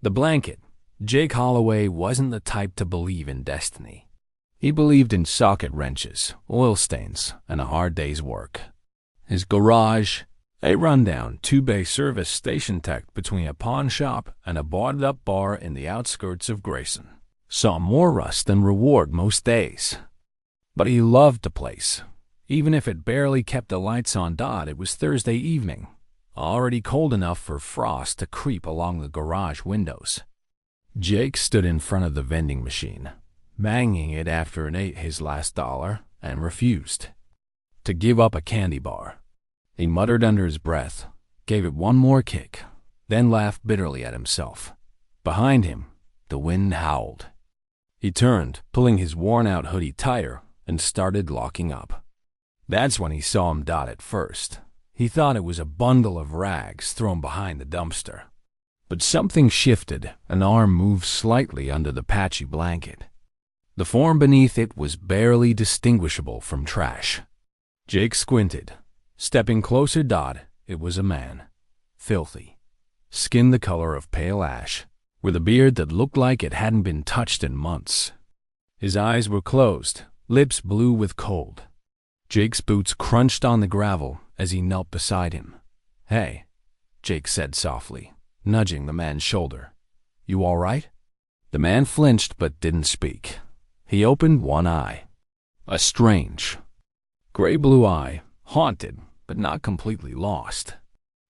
The blanket. Jake Holloway wasn't the type to believe in destiny. He believed in socket wrenches, oil stains, and a hard day's work. His garage, a rundown two-bay service station tucked between a pawn shop and a boarded-up bar in the outskirts of Grayson, saw more rust than reward most days. But he loved the place. Even if it barely kept the lights on. It was Thursday evening, already cold enough for frost to creep along the garage windows. Jake stood in front of the vending machine, banging it after it ate his last dollar and refused to give up a candy bar. He muttered under his breath, gave it one more kick, then laughed bitterly at himself. Behind him, the wind howled. He turned, pulling his worn-out hoodie tighter, and started locking up. That's when he saw him. At first, he thought it was a bundle of rags thrown behind the dumpster. But something shifted. An arm moved slightly under the patchy blanket. The form beneath it was barely distinguishable from trash. Jake squinted. Stepping closer. It was a man. Filthy. Skin the color of pale ash, with a beard that looked like it hadn't been touched in months. His eyes were closed, lips blue with cold. Jake's boots crunched on the gravel as he knelt beside him. "Hey," Jake said softly, nudging the man's shoulder. "You all right?" The man flinched but didn't speak. He opened one eye. A strange, gray-blue eye, haunted but not completely lost.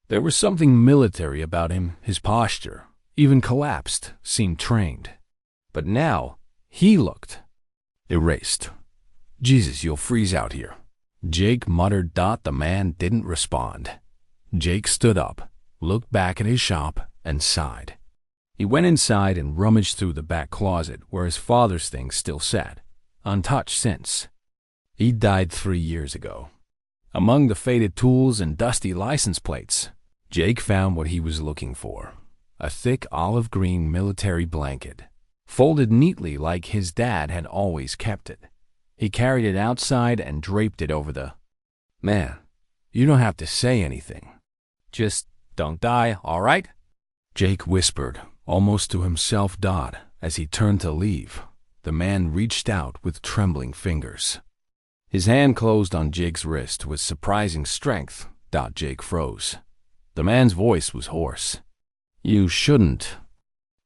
There was something military about him. His posture, even collapsed, seemed trained. But now, he looked erased. "Jesus, you'll freeze out here," Jake muttered. The man didn't respond. Jake stood up, looked back at his shop, and sighed. He went inside and rummaged through the back closet where his father's things still sat, untouched since. He died 3 years ago. Among the faded tools and dusty license plates, Jake found what he was looking for: a thick olive-green military blanket, folded neatly like his dad had always kept it. He carried it outside and draped it over the... "Man, you don't have to say anything. Just don't die, all right?" Jake whispered, almost to himself. As he turned to leave, the man reached out with trembling fingers. His hand closed on Jake's wrist with surprising strength. Jake froze. The man's voice was hoarse. "You shouldn't.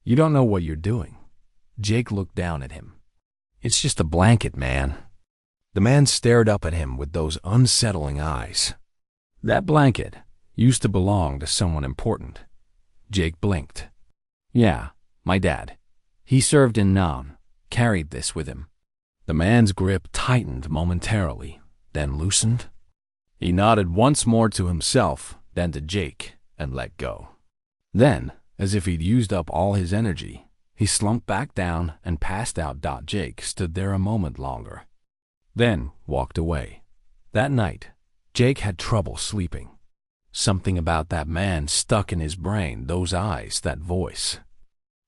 You don't know what you're doing." Jake looked down at him. "It's just a blanket, man." The man stared up at him with those unsettling eyes. "That blanket used to belong to someone important." Jake blinked. "Yeah, my dad. He served in Nam, carried this with him." The man's grip tightened momentarily, then loosened. He nodded once more to himself, then to Jake, and let go. Then, as if he'd used up all his energy, he slumped back down and passed out. Jake stood there a moment longer, then walked away. That night, Jake had trouble sleeping. Something about that man stuck in his brain, those eyes, that voice.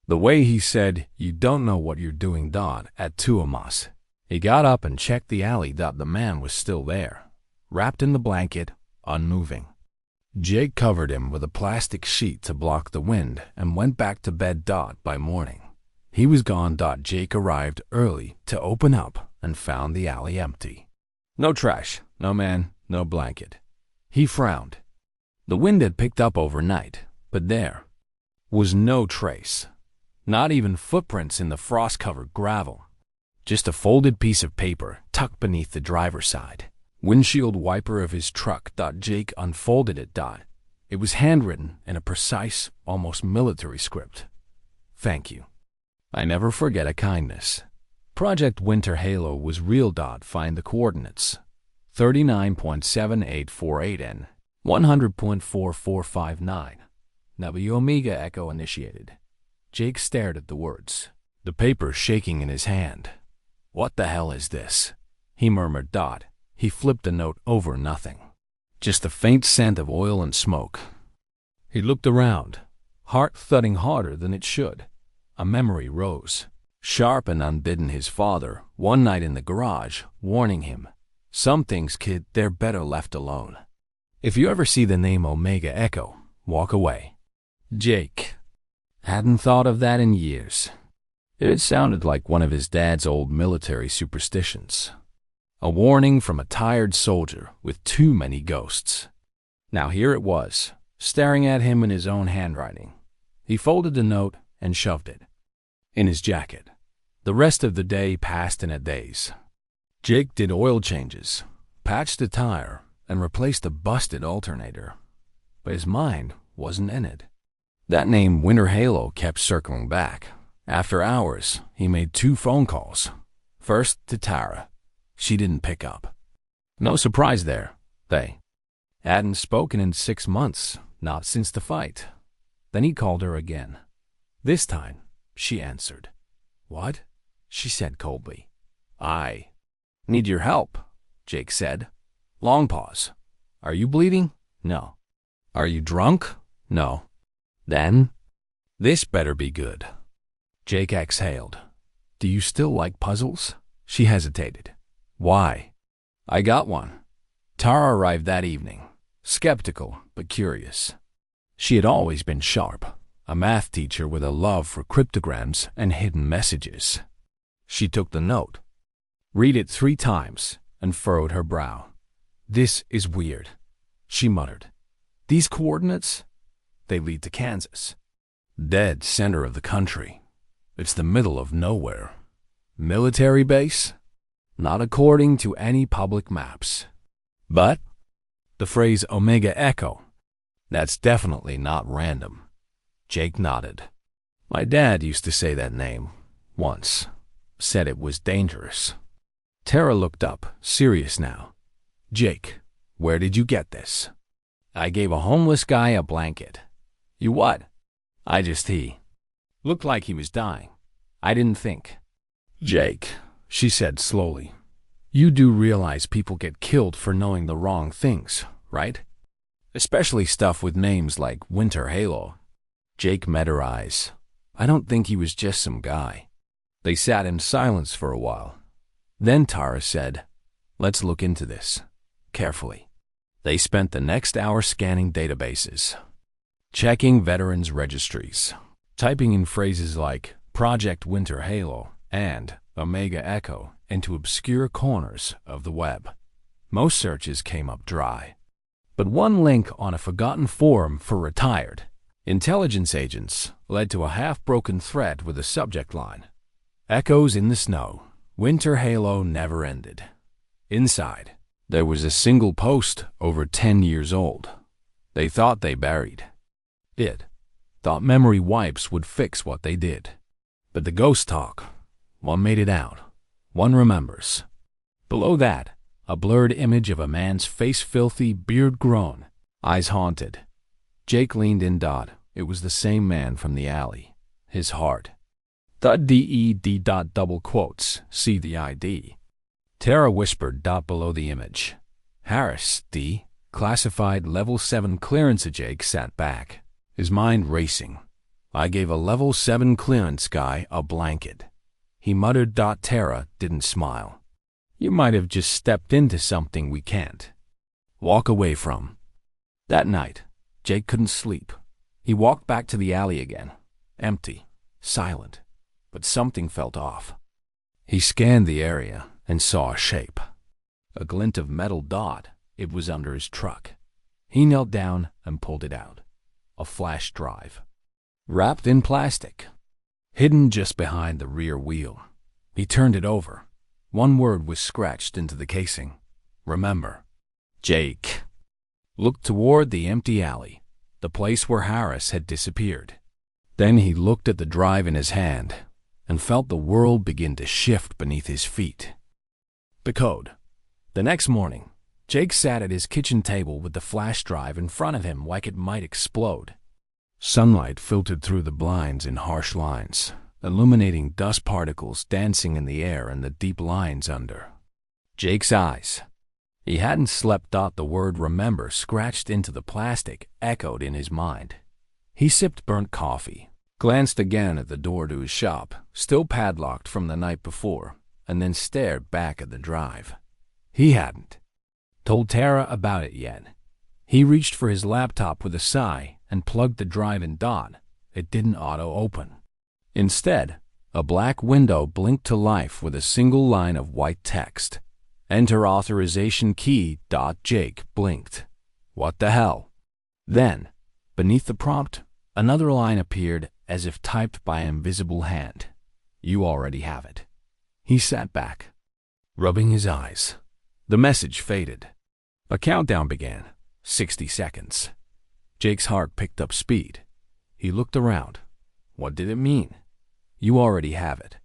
The way he said, "You don't know what you're doing," at Tuamas. He got up and checked the alley. The man was still there, wrapped in the blanket, unmoving. Jake covered him with a plastic sheet to block the wind and went back to bed. By morning, he was gone. Jake arrived early to open up and found the alley empty. No trash, no man, no blanket. He frowned. The wind had picked up overnight, but there was no trace. Not even footprints in the frost-covered gravel. Just a folded piece of paper tucked beneath the driver's side windshield wiper of his truck. Jake unfolded it. It was handwritten in a precise, almost military script. "Thank you. I never forget a kindness. Project Winter Halo was real. Find the coordinates: 39.7848 N, 100.4459. W Omega Echo initiated." Jake stared at the words, the paper shaking in his hand. "What the hell is this?" he murmured. He flipped the note over. Nothing. Just a faint scent of oil and smoke. He looked around, heart thudding harder than it should. A memory rose, sharp and unbidden. His father, one night in the garage, warning him, "Some things, kid, they're better left alone. If you ever see the name Omega Echo, walk away." Jake. Hadn't thought of that in years. It sounded like one of his dad's old military superstitions. A warning from a tired soldier with too many ghosts. Now here it was, staring at him in his own handwriting. He folded the note and shoved it in his jacket. The rest of the day passed in a daze. Jake did oil changes, patched a tire, and replaced a busted alternator. But his mind wasn't in it. That name Winter Halo kept circling back. After hours, he made 2 phone calls. First to Tara. She didn't pick up. No surprise there. They hadn't spoken in 6 months, not since the fight. Then he called her again. This time, she answered. "What?" she said coldly. "I need your help," Jake said. Long pause. "Are you bleeding?" "No." "Are you drunk?" "No." "Then this better be good." Jake exhaled. "Do you still like puzzles?" She hesitated. "Why?" "I got one." Tara arrived that evening, skeptical but curious. She had always been sharp, a math teacher with a love for cryptograms and hidden messages. She took the note, read it 3 times, and furrowed her brow. "This is weird," she muttered. "These coordinates? They lead to Kansas. Dead center of the country. It's the middle of nowhere. Military base? Not according to any public maps. But the phrase Omega Echo, that's definitely not random." Jake nodded. "My dad used to say that name once. Said it was dangerous." Tara looked up, serious now. "Jake, where did you get this?" "I gave a homeless guy a blanket." "You what?" He looked like he was dying. I didn't think." "Jake," she said slowly, "you do realize people get killed for knowing the wrong things, right? Especially stuff with names like Winter Halo." Jake met her eyes. I don't think he was just some guy. They sat in silence for a while. Then Tara said, "Let's look into this carefully." They spent the next hour scanning databases, checking veterans' registries, typing in phrases like Project Winter Halo and Omega Echo into obscure corners of the web. Most searches came up dry. But one link on a forgotten forum for retired intelligence agents led to a half-broken thread with a subject line: "Echoes in the snow. Winter Halo never ended." Inside, there was a single post over 10 years old. They thought they buried it. Thought memory wipes would fix what they did. But the ghost talk, one made it out. One remembers. Below that, a blurred image of a man's face filthy, beard grown, eyes haunted. Jake leaned in. It was the same man from the alley. His heart. DED. Double quotes. See the ID. Tara whispered. Below the image. Harris, D. Classified level 7 clearance. Jake sat back, his mind racing. "I gave a level 7 clearance guy a blanket." He muttered. Tara didn't smile. "You might have just stepped into something we can't walk away from." That night, Jake couldn't sleep. He walked back to the alley again. Empty, silent, but something felt off. He scanned the area and saw a shape. A glint of metal. It was under his truck. He knelt down and pulled it out. A flash drive, wrapped in plastic, hidden just behind the rear wheel. He turned it over. One word was scratched into the casing: "Remember." Jake looked toward the empty alley, the place where Harris had disappeared. Then he looked at the drive in his hand and felt the world begin to shift beneath his feet. The code. The next morning, Jake sat at his kitchen table with the flash drive in front of him like it might explode. Sunlight filtered through the blinds in harsh lines, illuminating dust particles dancing in the air and the deep lines under Jake's eyes. He hadn't slept. The word "remember" scratched into the plastic echoed in his mind. He sipped burnt coffee, glanced again at the door to his shop, still padlocked from the night before, and then stared back at the drive. He hadn't told Tara about it yet. He reached for his laptop with a sigh and plugged the drive in. it didn't auto-open. Instead, a black window blinked to life with a single line of white text. Enter authorization key. Jake blinked. What the hell? Then, beneath the prompt, another line appeared as if typed by an invisible hand. You already have it. He sat back, rubbing his eyes. The message faded. A countdown began. 60 seconds. Jake's heart picked up speed. He looked around. What did it mean? You already have it.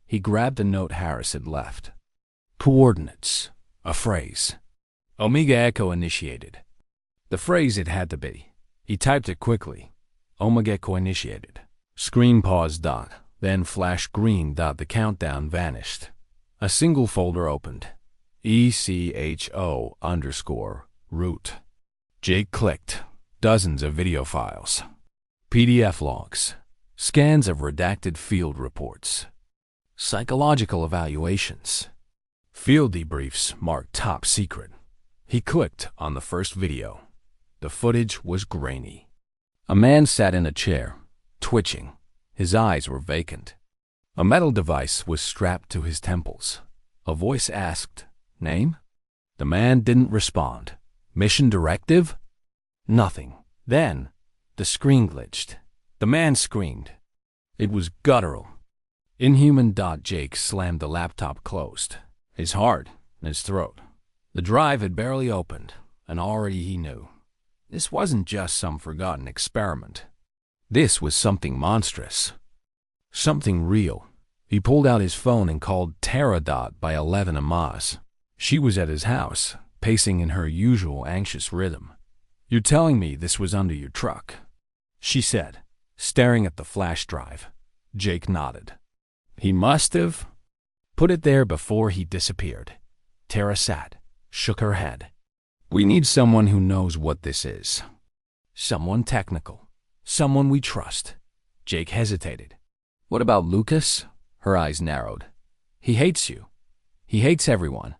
He grabbed the note Harris had left. Coordinates. A phrase. Omega Echo initiated. The phrase it had to be. He typed it quickly. Omega Echo initiated. Screen paused. Then flash green. The countdown vanished. A single folder opened. ECHO_root. Jake clicked. Dozens of video files. PDF logs. Scans of redacted field reports. Psychological evaluations. Field debriefs marked top secret. He clicked on the first video. The footage was grainy. A man sat in a chair, twitching. His eyes were vacant. A metal device was strapped to his temples. A voice asked, "Name?" The man didn't respond. Mission directive? Nothing. Then, the screen glitched. The man screamed. It was guttural. Inhuman. Jake slammed the laptop closed. His heart in his throat. The drive had barely opened, and already he knew. This wasn't just some forgotten experiment. This was something monstrous. Something real. He pulled out his phone and called Tara. By 11 Amaz. She was at his house, pacing in her usual anxious rhythm. You're telling me this was under your truck? She said, staring at the flash drive. Jake nodded. He must have put it there before he disappeared. Tara sat, shook her head. We need someone who knows what this is. Someone technical. Someone we trust. Jake hesitated. What about Lucas? Her eyes narrowed. He hates you. He hates everyone.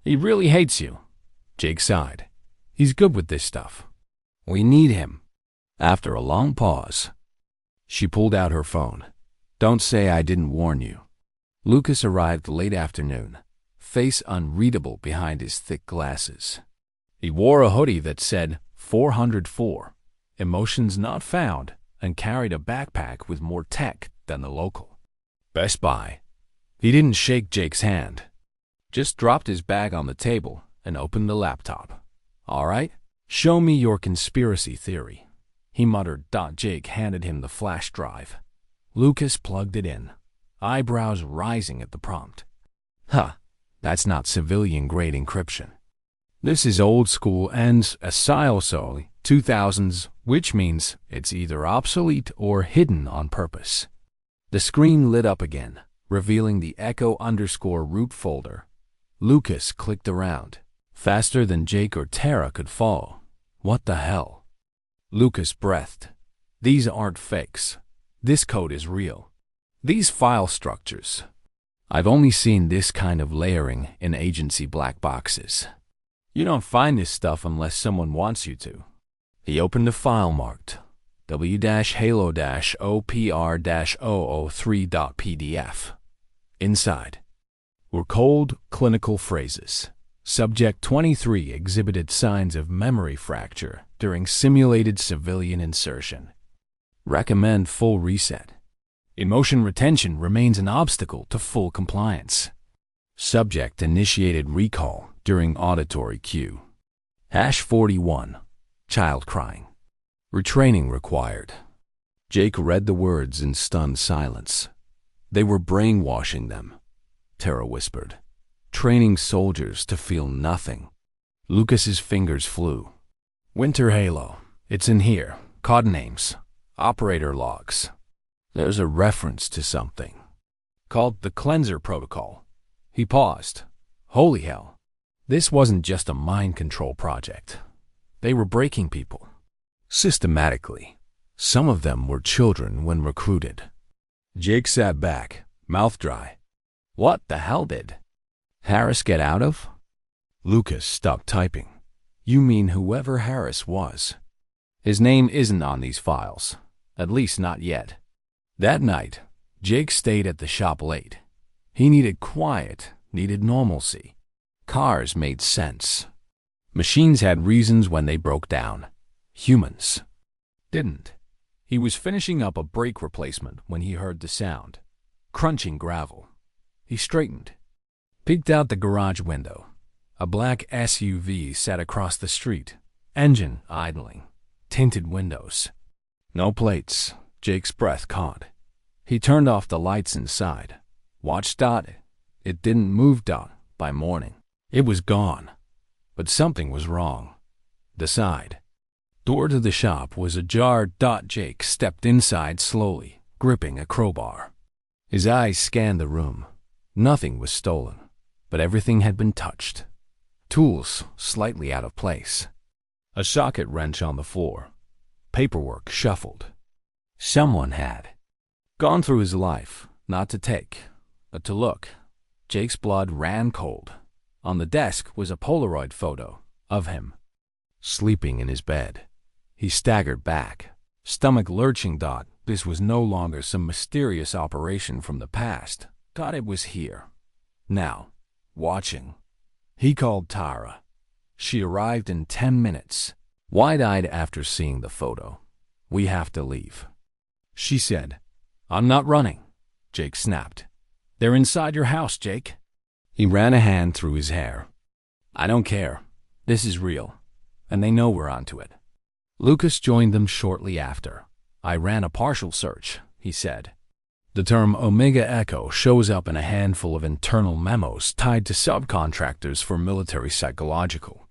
He really hates you. Jake sighed. He's good with this stuff. We need him. After a long pause, she pulled out her phone. Don't say I didn't warn you. Lucas arrived late afternoon, face unreadable behind his thick glasses. He wore a hoodie that said 404, emotions not found, and carried a backpack with more tech than the local Best Buy. He didn't shake Jake's hand, just dropped his bag on the table and opened the laptop. All right, show me your conspiracy theory, he muttered. Jake handed him the flash drive. Lucas plugged it in, eyebrows rising at the prompt. That's not civilian-grade encryption. This is old school and SIOSOLI 2000s, which means it's either obsolete or hidden on purpose. The screen lit up again, revealing the echo_root folder. Lucas clicked around, faster than Jake or Tara could follow. What the hell? Lucas breathed. These aren't fakes. This code is real. These file structures. I've only seen this kind of layering in agency black boxes. You don't find this stuff unless someone wants you to. He opened a file marked W-Halo-OPR-003.pdf. Inside were cold, clinical phrases. Subject 23 exhibited signs of memory fracture during simulated civilian insertion. Recommend full reset. Emotion retention remains an obstacle to full compliance. Subject initiated recall during auditory cue. #41. Child crying. Retraining required. Jake read the words in stunned silence. They were brainwashing them, Tara whispered. Training soldiers to feel nothing. Lucas's fingers flew. Winter Halo. It's in here. Codenames. Operator logs. There's a reference to something called the Cleanser Protocol. He paused. Holy hell. This wasn't just a mind control project. They were breaking people. Systematically. Some of them were children when recruited. Jake sat back, mouth dry. What the hell did Harris get out of? Lucas stopped typing. You mean whoever Harris was? His name isn't on these files. At least not yet. That night, Jake stayed at the shop late. He needed quiet, needed normalcy. Cars made sense. Machines had reasons when they broke down. Humans didn't. He was finishing up a brake replacement when he heard the sound. Crunching gravel. He straightened. Peeked out the garage window. A black SUV sat across the street. Engine idling. Tinted windows. No plates. Jake's breath caught. He turned off the lights inside. Watched Dot. It didn't move Dot by morning. It was gone. But something was wrong. The side door to the shop was ajar. Jake stepped inside slowly, gripping a crowbar. His eyes scanned the room. Nothing was stolen, but everything had been touched. Tools slightly out of place. A socket wrench on the floor. Paperwork shuffled. Someone had gone through his life, not to take, but to look. Jake's blood ran cold. On the desk was a Polaroid photo of him, sleeping in his bed. He staggered back, stomach lurching. This was no longer some mysterious operation from the past. It was here, now, watching. He called Tara. She arrived in 10 minutes, wide-eyed after seeing the photo. "We have to leave," she said. "I'm not running," Jake snapped. "They're inside your house, Jake." He ran a hand through his hair. "I don't care. This is real, and they know we're onto it." Lucas joined them shortly after. "I ran a partial search," he said. The term Omega Echo shows up in a handful of internal memos tied to subcontractors for military psychological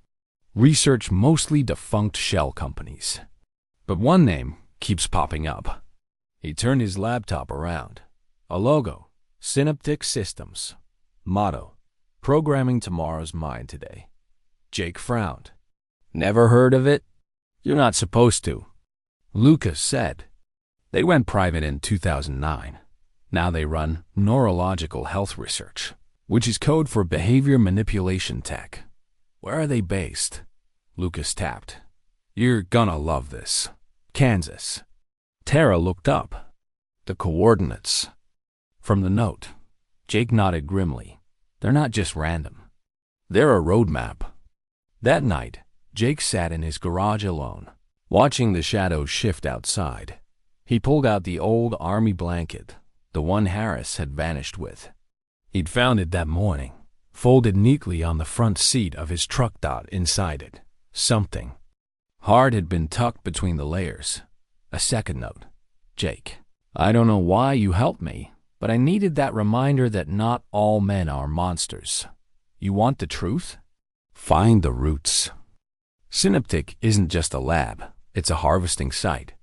research, mostly defunct shell companies. But one name keeps popping up. He turned his laptop around. A logo, Synaptic Systems. Motto, "Programming tomorrow's mind today." Jake frowned. "Never heard of it?" "You're not supposed to," Lucas said. "They went private in 2009. Now they run neurological health research, which is code for behavior manipulation tech." "Where are they based?" Lucas tapped. "You're gonna love this. Kansas." Tara looked up. The coordinates. From the note, Jake nodded grimly. "They're not just random. They're a roadmap." That night, Jake sat in his garage alone, watching the shadows shift outside. He pulled out the old army blanket, the one Harris had vanished with. He'd found it that morning, folded neatly on the front seat of his truck. Inside it, something hard had been tucked between the layers. A second note. "Jake, I don't know why you helped me, but I needed that reminder that not all men are monsters. You want the truth? Find the roots. Synaptic isn't just a lab, it's a harvesting site.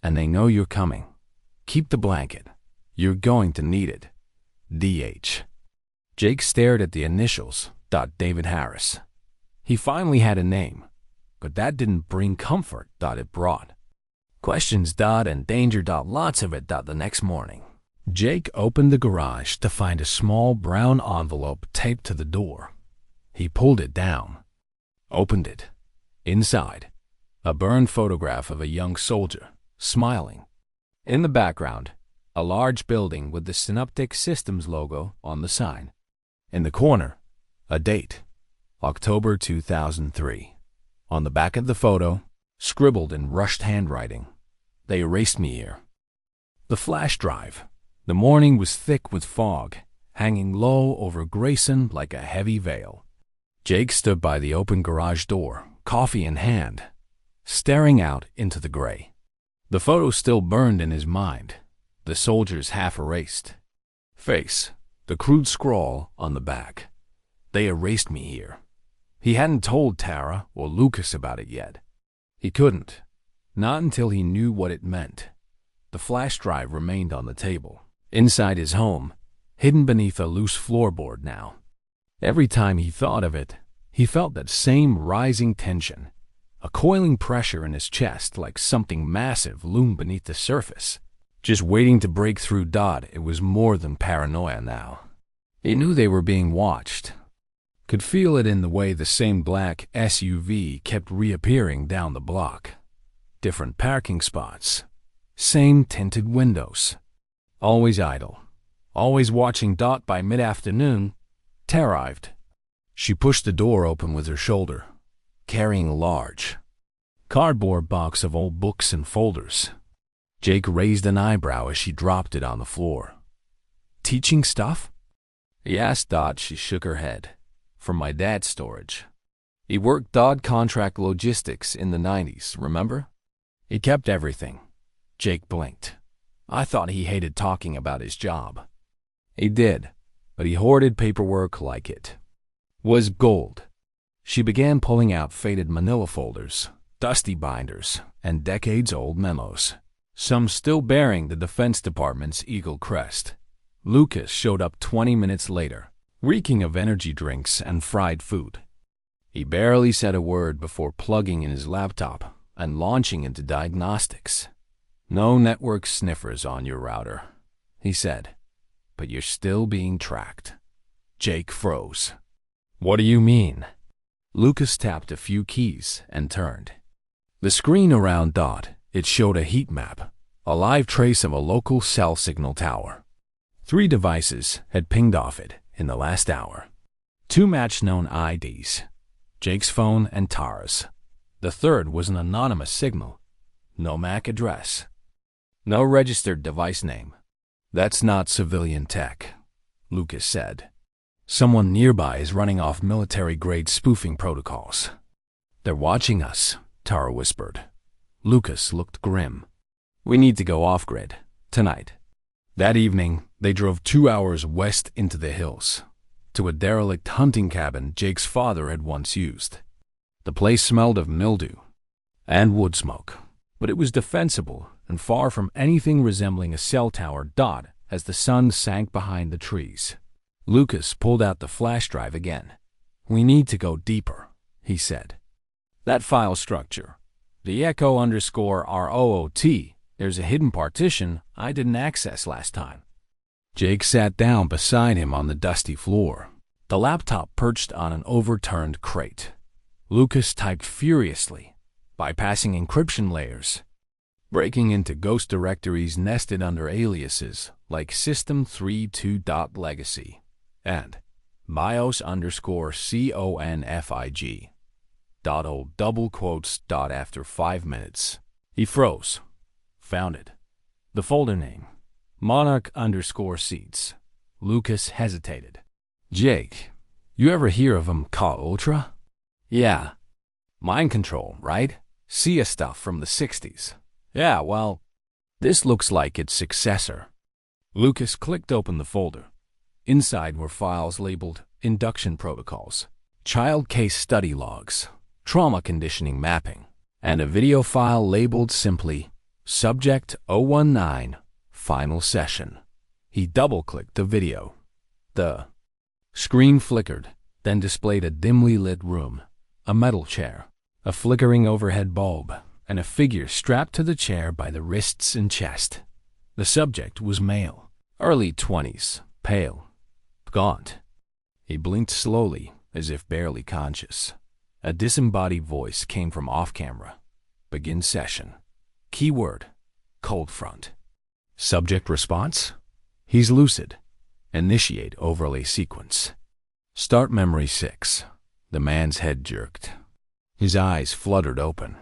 And they know you're coming. Keep the blanket. You're going to need it. DH." Jake stared at the initials. David Harris. He finally had a name, but that didn't bring comfort. It brought questions. And danger. Lots of it. The next morning, Jake opened the garage to find a small brown envelope taped to the door. He pulled it down, opened it. Inside, a burned photograph of a young soldier, smiling. In the background, a large building with the Synaptic Systems logo on the sign. In the corner, a date, October 2003. On the back of the photo, scribbled in rushed handwriting, "They erased me here." The flash drive. The morning was thick with fog, hanging low over Grayson like a heavy veil. Jake stood by the open garage door, coffee in hand, staring out into the gray. The photo still burned in his mind, the soldier's half-erased face, the crude scrawl on the back. "They erased me here." He hadn't told Tara or Lucas about it yet. He couldn't, not until he knew what it meant. The flash drive remained on the table, inside his home, hidden beneath a loose floorboard now. Every time he thought of it, he felt that same rising tension, a coiling pressure in his chest like something massive loomed beneath the surface, just waiting to break through. It was more than paranoia now. He knew they were being watched. Could feel it in the way the same black SUV kept reappearing down the block. Different parking spots, Same tinted windows. Always idle. Always watching. By mid-afternoon, Tara arrived. She pushed the door open with her shoulder, carrying a large cardboard box of old books and folders. Jake raised an eyebrow as she dropped it on the floor. Teaching stuff? He asked. She shook her head. From my dad's storage. He worked contract logistics in the 90s, remember? He kept everything. Jake blinked. I thought he hated talking about his job. He did, but he hoarded paperwork like it was gold. She began pulling out faded manila folders, dusty binders, and decades-old memos, some still bearing the Defense Department's eagle crest. Lucas showed up 20 minutes later, reeking of energy drinks and fried food. He barely said a word before plugging in his laptop and launching into diagnostics. No network sniffers on your router, he said, but you're still being tracked. Jake froze. What do you mean? Lucas tapped a few keys and turned. The screen around it showed a heat map, a live trace of a local cell signal tower. 3 devices had pinged off it in the last hour. 2 matched known IDs, Jake's phone and Tara's. The third was an anonymous signal. No MAC address. No registered device name. That's not civilian tech, Lucas said. Someone nearby is running off military-grade spoofing protocols. They're watching us, Tara whispered. Lucas looked grim. We need to go off-grid, tonight. That evening, they drove 2 hours west into the hills, to a derelict hunting cabin Jake's father had once used. The place smelled of mildew and wood smoke, but it was defensible and far from anything resembling a cell tower. As the sun sank behind the trees, Lucas pulled out the flash drive again. We need to go deeper, he said. That file structure, the echo_ROOT, there's a hidden partition I didn't access last time. Jake sat down beside him on the dusty floor, the laptop perched on an overturned crate. Lucas typed furiously, bypassing encryption layers, breaking into ghost directories nested under aliases like system32.legacy and bios_config. Old double quotes. After 5 minutes, he froze. Found it. The folder name, monarch_seeds. Lucas hesitated. Jake, you ever hear of Ka Ultra? Yeah. Mind control, right? Sia stuff from the 60s. Yeah, well, this looks like its successor. Lucas clicked open the folder. Inside were files labeled induction protocols, child case study logs, trauma conditioning mapping, and a video file labeled simply Subject 019 Final Session. He double-clicked the video. The screen flickered, then displayed a dimly lit room, a metal chair, a flickering overhead bulb, and a figure strapped to the chair by the wrists and chest. The subject was male, early 20s, pale, gaunt. He blinked slowly, as if barely conscious. A disembodied voice came from off-camera. Begin session. Keyword, cold front. Subject response? He's lucid. Initiate overlay sequence. Start memory 6. The man's head jerked. His eyes fluttered open.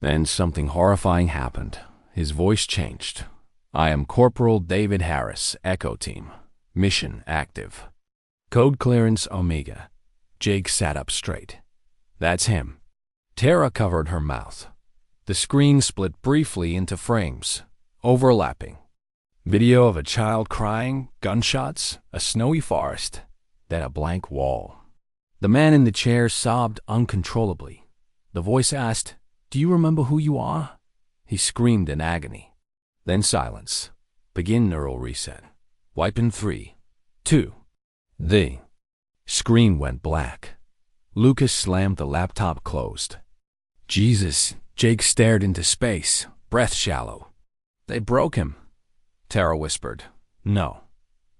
Then something horrifying happened. His voice changed. I am Corporal David Harris, Echo Team. Mission active. Code clearance Omega. Jake sat up straight. That's him. Tara covered her mouth. The screen split briefly into frames, overlapping. Video of a child crying, gunshots, a snowy forest, then a blank wall. The man in the chair sobbed uncontrollably. The voice asked, "Do you remember who you are?" He screamed in agony. Then silence. Begin neural reset. Wipe in 3, 2. The screen went black. Lucas slammed the laptop closed. Jesus, Jake stared into space, breath shallow. They broke him, Tara whispered. No,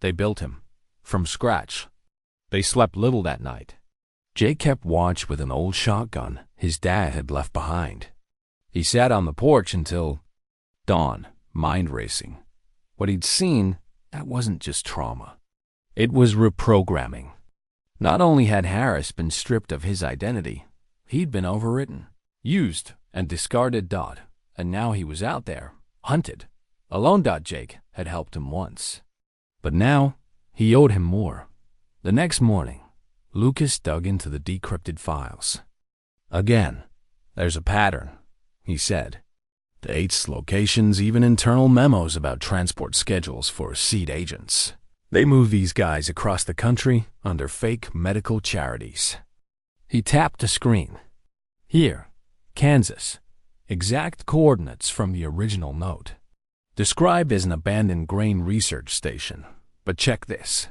they built him. From scratch. They slept little that night. Jake kept watch with an old shotgun his dad had left behind. He sat on the porch until dawn. mind racing. What he'd seen, that wasn't just trauma. It was reprogramming. Not only had Harris been stripped of his identity, he'd been overwritten, used, and discarded. And now he was out there, hunted. Alone. Jake had helped him once. But now, he owed him more. The next morning, Lucas dug into the decrypted files. Again, there's a pattern, he said. Dates, locations, even internal memos about transport schedules for seed agents. They move these guys across the country under fake medical charities. He tapped a screen. Here, Kansas. Exact coordinates from the original note. Described as an abandoned grain research station. But check this.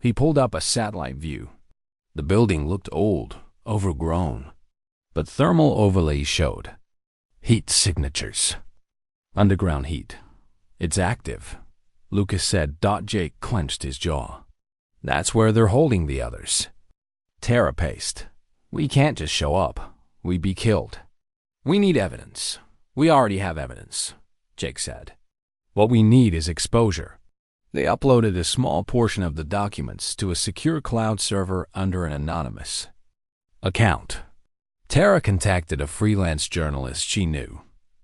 He pulled up a satellite view. The building looked old, overgrown. But thermal overlays showed heat signatures. Underground heat. It's active, Lucas said. Jake clenched his jaw. That's where they're holding the others. Tara paced. We can't just show up. We'd be killed. We need evidence. We already have evidence, Jake said. What we need is exposure. They uploaded a small portion of the documents to a secure cloud server under an anonymous account. Tara contacted a freelance journalist she knew,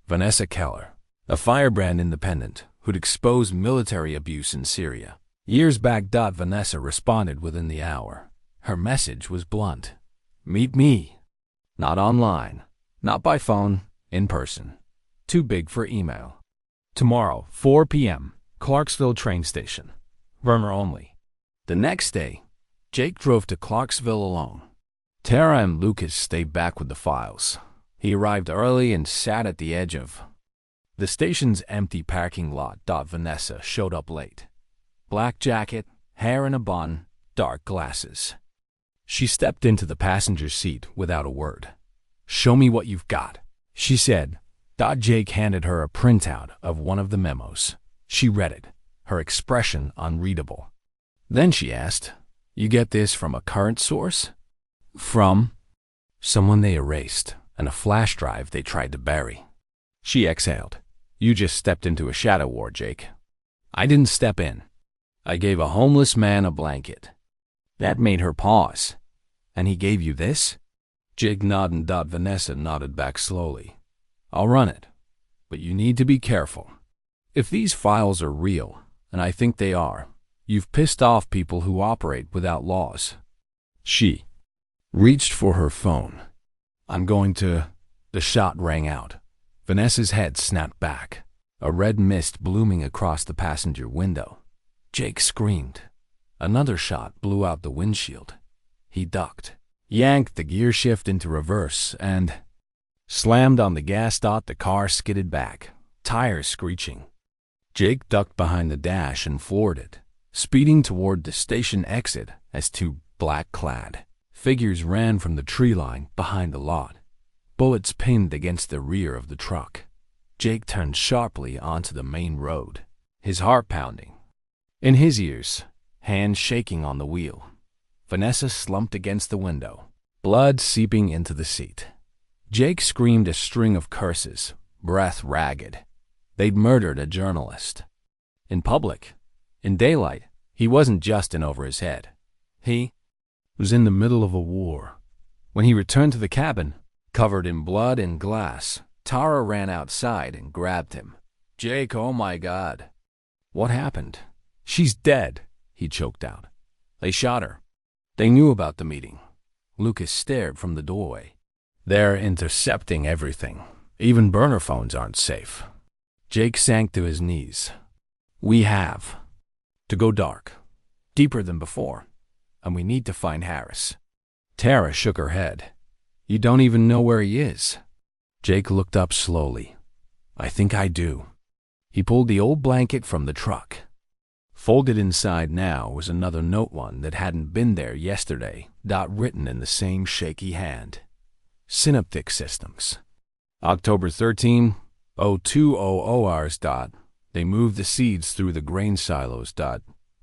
Vanessa Keller, a firebrand independent who'd exposed military abuse in Syria. Years back. Vanessa responded within the hour. Her message was blunt. Meet me. Not online. Not by phone. In person. Too big for email. Tomorrow, 4 p.m., Clarksville train station. Burner only. The next day, Jake drove to Clarksville alone. Tara and Lucas stayed back with the files. He arrived early and sat at the edge of the station's empty parking lot. Vanessa showed up late. Black jacket, hair in a bun, dark glasses. She stepped into the passenger seat without a word. Show me what you've got, she said. Jake handed her a printout of one of the memos. She read it, her expression unreadable. Then she asked, You get this from a current source? From someone they erased and a flash drive they tried to bury. She exhaled. You just stepped into a shadow war, Jake. I didn't step in. I gave a homeless man a blanket. That made her pause. And he gave you this? Jake nodded. Vanessa nodded back slowly. I'll run it, but you need to be careful. If these files are real, and I think they are, you've pissed off people who operate without laws. She reached for her phone. I'm going to... The shot rang out. Vanessa's head snapped back, a red mist blooming across the passenger window. Jake screamed. Another shot blew out the windshield. He ducked, yanked the gear shift into reverse, and slammed on the gas. The car skidded back, tires screeching. Jake ducked behind the dash and floored it, speeding toward the station exit as two black-clad figures ran from the tree line behind the lot. Bullets pinned against the rear of the truck. Jake turned sharply onto the main road, his heart pounding. In his ears, hands shaking on the wheel. Vanessa slumped against the window, blood seeping into the seat. Jake screamed a string of curses, breath ragged. They'd murdered a journalist. In public, in daylight, he wasn't just in over his head. He was in the middle of a war. When he returned to the cabin, covered in blood and glass, Tara ran outside and grabbed him. Jake, oh my God. What happened? She's dead, he choked out. They shot her. They knew about the meeting. Lucas stared from the doorway. They're intercepting everything. Even burner phones aren't safe. Jake sank to his knees. We have to go dark, deeper than before, and we need to find Harris. Tara shook her head. You don't even know where he is. Jake looked up slowly. I think I do. He pulled the old blanket from the truck. Folded inside now was another note, one that hadn't been there yesterday, written in the same shaky hand. Synaptic Systems. October 13, 0200 hours. They moved the seeds through the grain silos.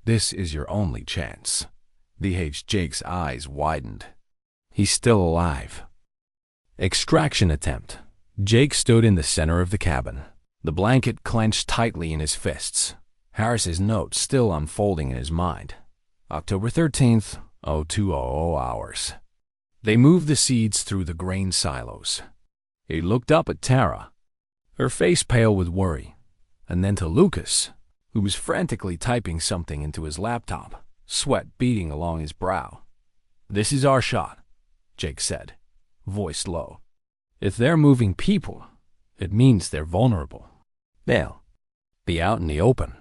This is your only chance. Jake's eyes widened. He's still alive. Extraction attempt. Jake stood in the center of the cabin. The blanket clenched tightly in his fists, Harris's notes still unfolding in his mind. October 13th, 0200 hours. They moved the seeds through the grain silos. He looked up at Tara, her face pale with worry, and then to Lucas, who was frantically typing something into his laptop, sweat beading along his brow. "This is our shot," Jake said, voice low. "If they're moving people, it means they're vulnerable. They'll be out in the open.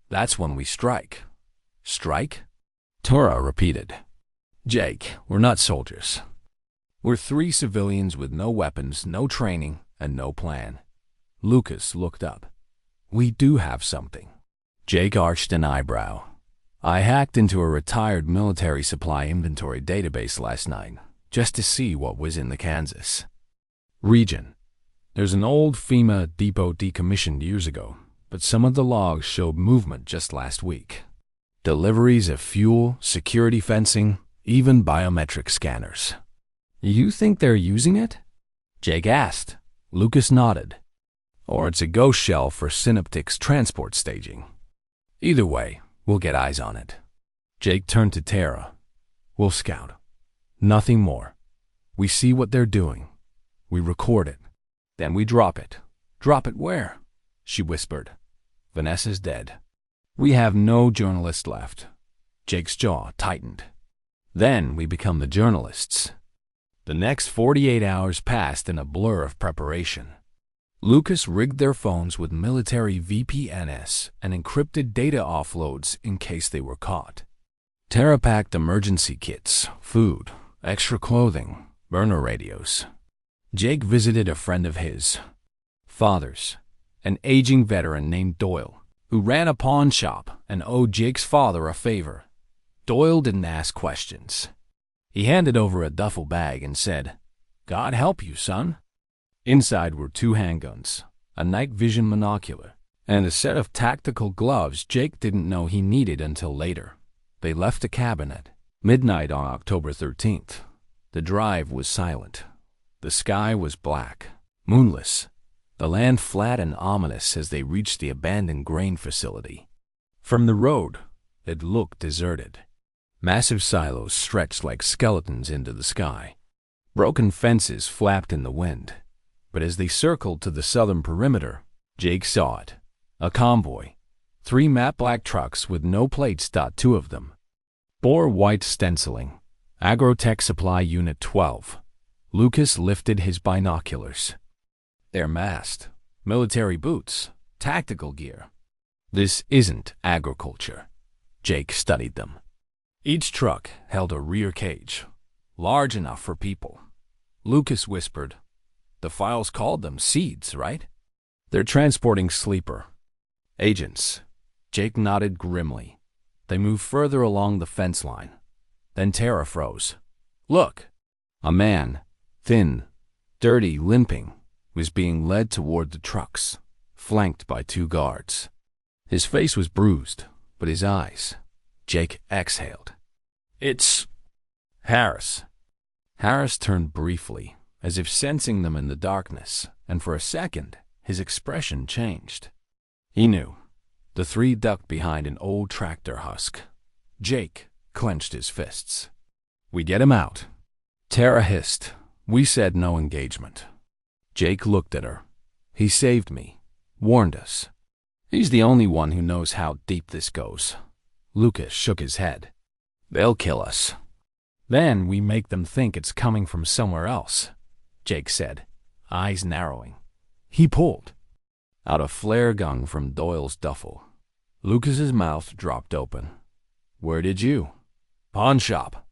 That's when we strike." "Strike?" Tara repeated. "Jake, we're not soldiers. We're three civilians with no weapons, no training, and no plan." Lucas looked up. "We do have something." Jake arched an eyebrow. "I hacked into a retired military supply inventory database last night just to see what was in the Kansas region. There's an old FEMA depot decommissioned years ago, but some of the logs showed movement just last week. Deliveries of fuel, security fencing, even biometric scanners." "You think they're using it?" Jake asked. Lucas nodded. "Or it's a ghost shell for Synaptics transport staging. Either way, we'll get eyes on it." Jake turned to Tara. "We'll scout. Nothing more. We see what they're doing. We record it. Then we drop it." "Drop it where?" she whispered. "Vanessa's dead. We have no journalists left." Jake's jaw tightened. "Then we become the journalists." The next 48 hours passed in a blur of preparation. Lucas rigged their phones with military VPNs and encrypted data offloads in case they were caught. Tara packed emergency kits, food, extra clothing, burner radios. Jake visited a friend of his father's, an aging veteran named Doyle, who ran a pawn shop and owed Jake's father a favor. Doyle didn't ask questions. He handed over a duffel bag and said, "God help you, son." Inside were 2 handguns, a night vision monocular, and a set of tactical gloves Jake didn't know he needed until later. They left the cabin at midnight on October 13th. The drive was silent. The sky was black, moonless, the land flat and ominous as they reached the abandoned grain facility. From the road, it looked deserted. Massive silos stretched like skeletons into the sky. Broken fences flapped in the wind. But as they circled to the southern perimeter, Jake saw it. A convoy. 3 matte black trucks with no plates. 2 of them bore white stenciling. Agrotech Supply Unit 12. Lucas lifted his binoculars. They're masked. Military boots. Tactical gear. This isn't agriculture. Jake studied them. Each truck held a rear cage, large enough for people. Lucas whispered, "The files called them seeds, right?" "They're transporting sleeper agents." Jake nodded grimly. They moved further along the fence line. Then Tara froze. "Look!" A man, thin, dirty, limping, was being led toward the trucks, flanked by 2 guards. His face was bruised, but his eyes. Jake exhaled. "It's Harris." Harris turned briefly, as if sensing them in the darkness, and for a second, his expression changed. He knew. The 3 ducked behind an old tractor husk. Jake clenched his fists. "We get him out." Tara hissed. "We said no engagement." Jake looked at her. "He saved me. Warned us. He's the only one who knows how deep this goes." Lucas shook his head. "They'll kill us. Then we make them think it's coming from somewhere else," Jake said, eyes narrowing. He pulled out a flare gun from Doyle's duffel. Lucas's mouth dropped open. "Where did you?" "Pawn shop,"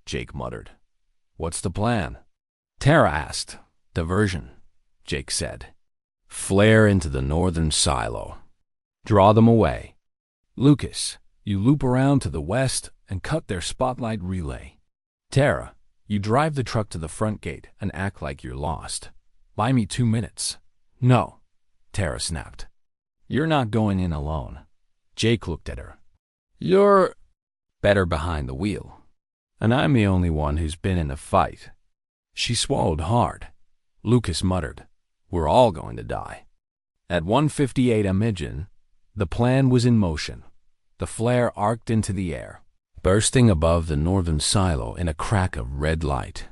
Jake muttered. "What's the plan?" Tara asked. "Diversion," Jake said. "Flare into the northern silo. Draw them away. Lucas, you loop around to the west and cut their spotlight relay. Tara, you drive the truck to the front gate and act like you're lost. Buy me 2 minutes." "No," Tara snapped. "You're not going in alone." Jake looked at her. "You're better behind the wheel. And I'm the only one who's been in a fight." She swallowed hard. Lucas muttered, "We're all going to die." At 1:58 am, the plan was in motion. The flare arced into the air, bursting above the northern silo in a crack of red light.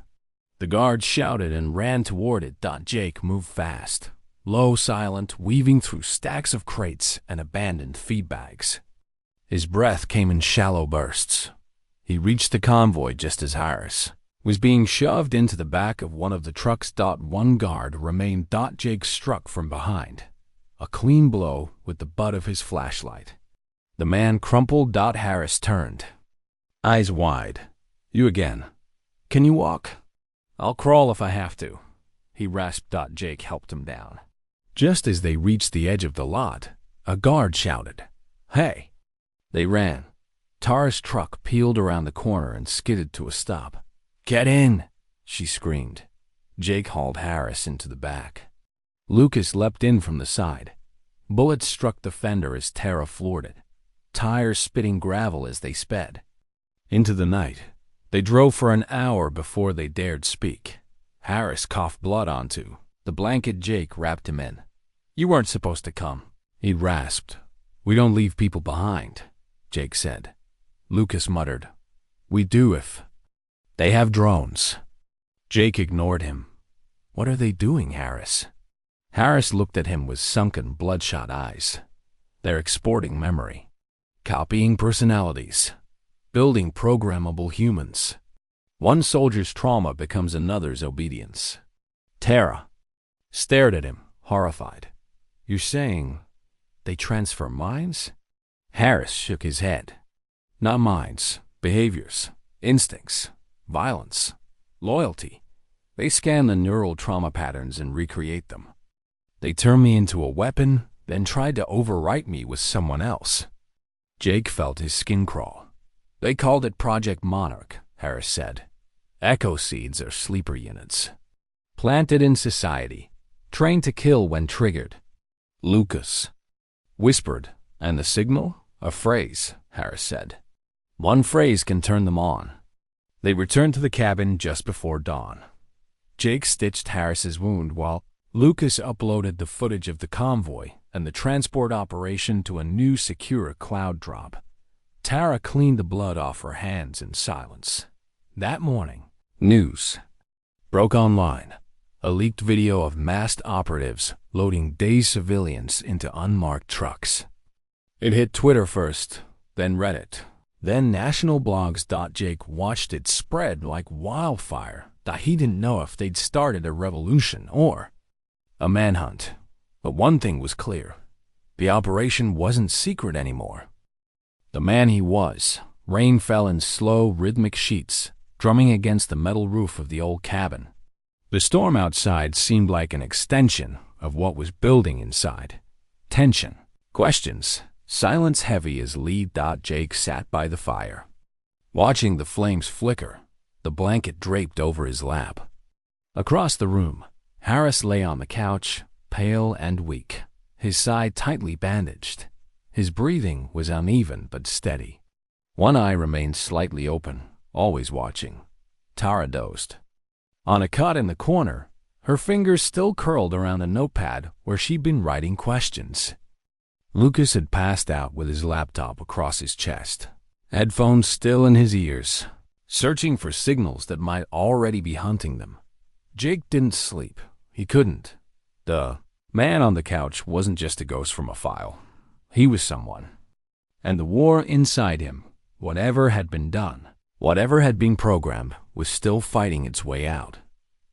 The guards shouted and ran toward it. Jake moved fast, low, silent, weaving through stacks of crates and abandoned feed bags. His breath came in shallow bursts. He reached the convoy just as Harris was being shoved into the back of one of the trucks. One guard remained. Jake struck from behind, a clean blow with the butt of his flashlight. The man crumpled. Harris turned, eyes wide. "You again. Can you walk?" "I'll crawl if I have to," he rasped. Jake helped him down. Just as they reached the edge of the lot, a guard shouted, "Hey!" They ran. Tara's truck peeled around the corner and skidded to a stop. "Get in!" she screamed. Jake hauled Harris into the back. Lucas leapt in from the side. Bullets struck the fender as Tara floored it, tires spitting gravel as they sped. Into the night, they drove for an hour before they dared speak. Harris coughed blood onto the blanket Jake wrapped him in. "You weren't supposed to come," he rasped. "We don't leave people behind," Jake said. Lucas muttered, "We do if they have drones." Jake ignored him. "What are they doing, Harris?" Harris looked at him with sunken, bloodshot eyes. "They're exporting memory, copying personalities, building programmable humans. One soldier's trauma becomes another's obedience." Tara stared at him, horrified. "You're saying they transfer minds?" Harris shook his head. "Not minds, behaviors, instincts, violence, loyalty. They scan the neural trauma patterns and recreate them. They turn me into a weapon, then tried to overwrite me with someone else." Jake felt his skin crawl. "They called it Project Monarch," Harris said. "Echo seeds are sleeper units, planted in society, trained to kill when triggered." Lucas whispered, "And the signal? A phrase," Harris said. "One phrase can turn them on." They returned to the cabin just before dawn. Jake stitched Harris's wound while Lucas uploaded the footage of the convoy and the transport operation to a new secure cloud drop. Tara cleaned the blood off her hands in silence. That morning, news broke online. A leaked video of masked operatives loading dazed civilians into unmarked trucks. It hit Twitter first, then Reddit, then national blogs. Jake watched it spread like wildfire. He didn't know if they'd started a revolution or a manhunt. But one thing was clear. The operation wasn't secret anymore. The man he was. Rain fell in slow, rhythmic sheets, drumming against the metal roof of the old cabin. The storm outside seemed like an extension of what was building inside. Tension, questions, silence heavy as lead. Jake sat by the fire, watching the flames flicker, the blanket draped over his lap. Across the room, Harris lay on the couch, pale and weak, his side tightly bandaged. His breathing was uneven but steady. One eye remained slightly open, always watching. Tara dozed. On a cot in the corner, her fingers still curled around a notepad where she'd been writing questions. Lucas had passed out with his laptop across his chest, headphones still in his ears, searching for signals that might already be hunting them. Jake didn't sleep. He couldn't. The man on the couch wasn't just a ghost from a file. He was someone. And the war inside him, whatever had been done, whatever had been programmed, was still fighting its way out.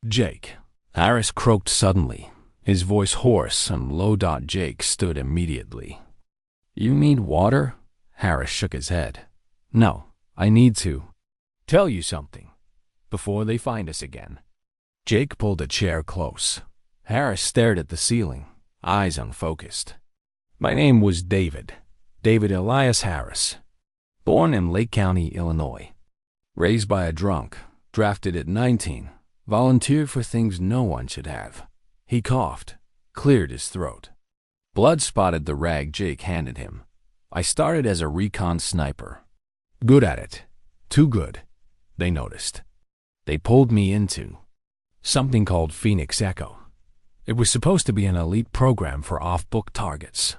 "Jake." Harris croaked suddenly, his voice hoarse and low. Jake stood immediately. "You need water?" Harris shook his head. "No, I need to tell you something before they find us again." Jake pulled a chair close. Harris stared at the ceiling, eyes unfocused. "My name was David Elias Harris. Born in Lake County, Illinois. Raised by a drunk, drafted at 19, volunteered for things no one should have." He coughed, cleared his throat. Blood spotted the rag Jake handed him. "I started as a recon sniper. Good at it. Too good, they noticed. They pulled me into something called Phoenix Echo. It was supposed to be an elite program for off-book targets.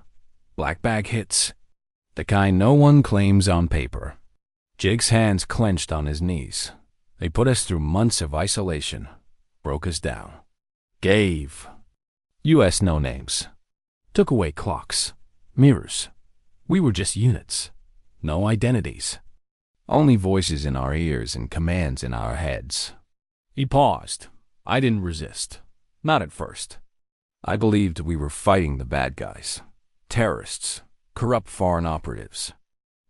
Black bag hits. The kind no one claims on paper. Jake's hands clenched on his knees. They put us through months of isolation. Broke us down. Gave U.S. no names. Took away clocks. Mirrors. We were just units. No identities. Only voices in our ears and commands in our heads. He paused. I didn't resist. Not at first. I believed we were fighting the bad guys. Terrorists. Corrupt foreign operatives.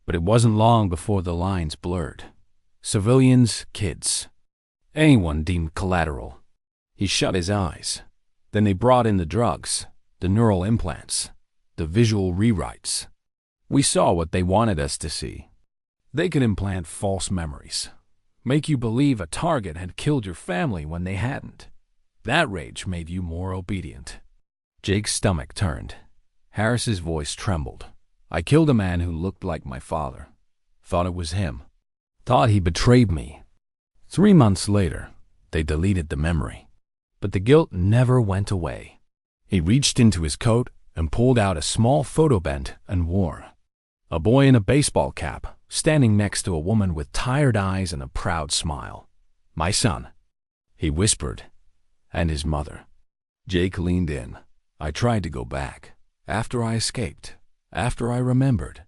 But it wasn't long before the lines blurred. Civilians, kids. Anyone deemed collateral. He shut his eyes. Then they brought in the drugs, the neural implants, the visual rewrites. We saw what they wanted us to see. They could implant false memories. Make you believe a target had killed your family when they hadn't. That rage made you more obedient. Jake's stomach turned. Harris's voice trembled. I killed a man who looked like my father. Thought it was him. Thought he betrayed me. 3 months later, they deleted the memory. But the guilt never went away. He reached into his coat and pulled out a small photo bent and wore. A boy in a baseball cap, standing next to a woman with tired eyes and a proud smile. My son, he whispered, and his mother. Jake leaned in. I tried to go back. After I escaped. After I remembered.